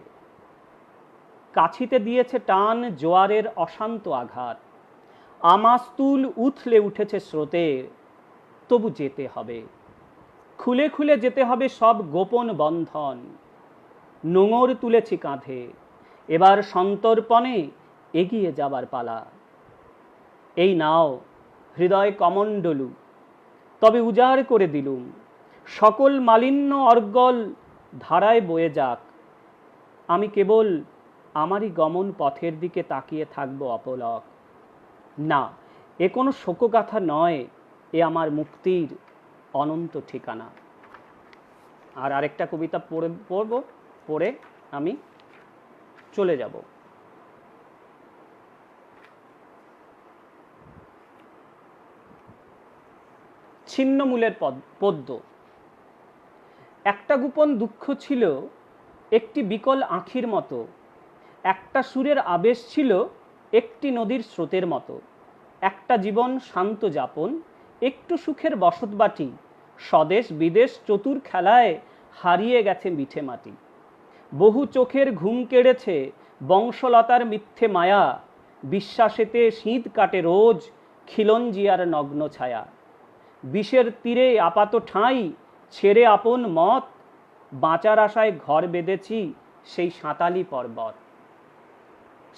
কাছিতে দিয়েছে টান জোয়ারের অশান্ত আঘাত। আমাস্তুল উথলে উঠেছে স্রোতে, তবু যেতে হবে। খুলে খুলে যেতে হবে সব গোপন বন্ধন। নোঙর তুলেছি কাঁধে, এবার সন্তর্পণে এগিয়ে যাবার পালা। এই নাও হৃদয় কমণ্ডলু, তবে উজাড় করে দিলুম। সকল মালিন্য অর্গল ধারায় বয়ে যাক। আমি কেবল আমারই গমন পথের দিকে তাকিয়ে থাকবো অপলক। না, এ কোনো শোকগাথা নয়, এ আমার মুক্তির অনন্ত ঠিকানা। আর আরেকটা কবিতা পড়ে আমি চলে যাব। ছিন্নমূলের পদ্য। একটা গোপন দুঃখ ছিল একটি বিকল আঁখির মতো। একটা সুরের আবেশ ছিল একটি নদীর স্রোতের মতো। একটা জীবন শান্ত যাপন, একটু সুখের বসতবাটি। স্বদেশ বিদেশ চতুর খেলায় হারিয়ে গেছে মিঠে মাটি। বহু চোখের ঘুম কেড়েছে বংশলতার মিথ্যে মায়া। বিশ্বাসেতে শীত কাটে রোজ খিলঞ্জিয়ার নগ্ন ছায়া। বিষের তীরে আপাত ঠাঁই ছেড়ে আপন মত, বাঁচার আশায় ঘর বেঁধেছি সেই সাঁতালি পর্বত।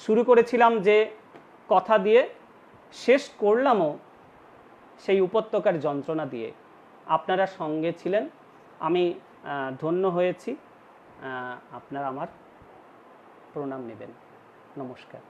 শুরু করেছিলাম যে কথা দিয়ে, শেষ করলামও সেই উপত্যকার যন্ত্রণা দিয়ে। আপনারা সঙ্গে ছিলেন, আমি ধন্য হয়েছি। আপনারা আমার প্রণাম নেবেন। নমস্কার।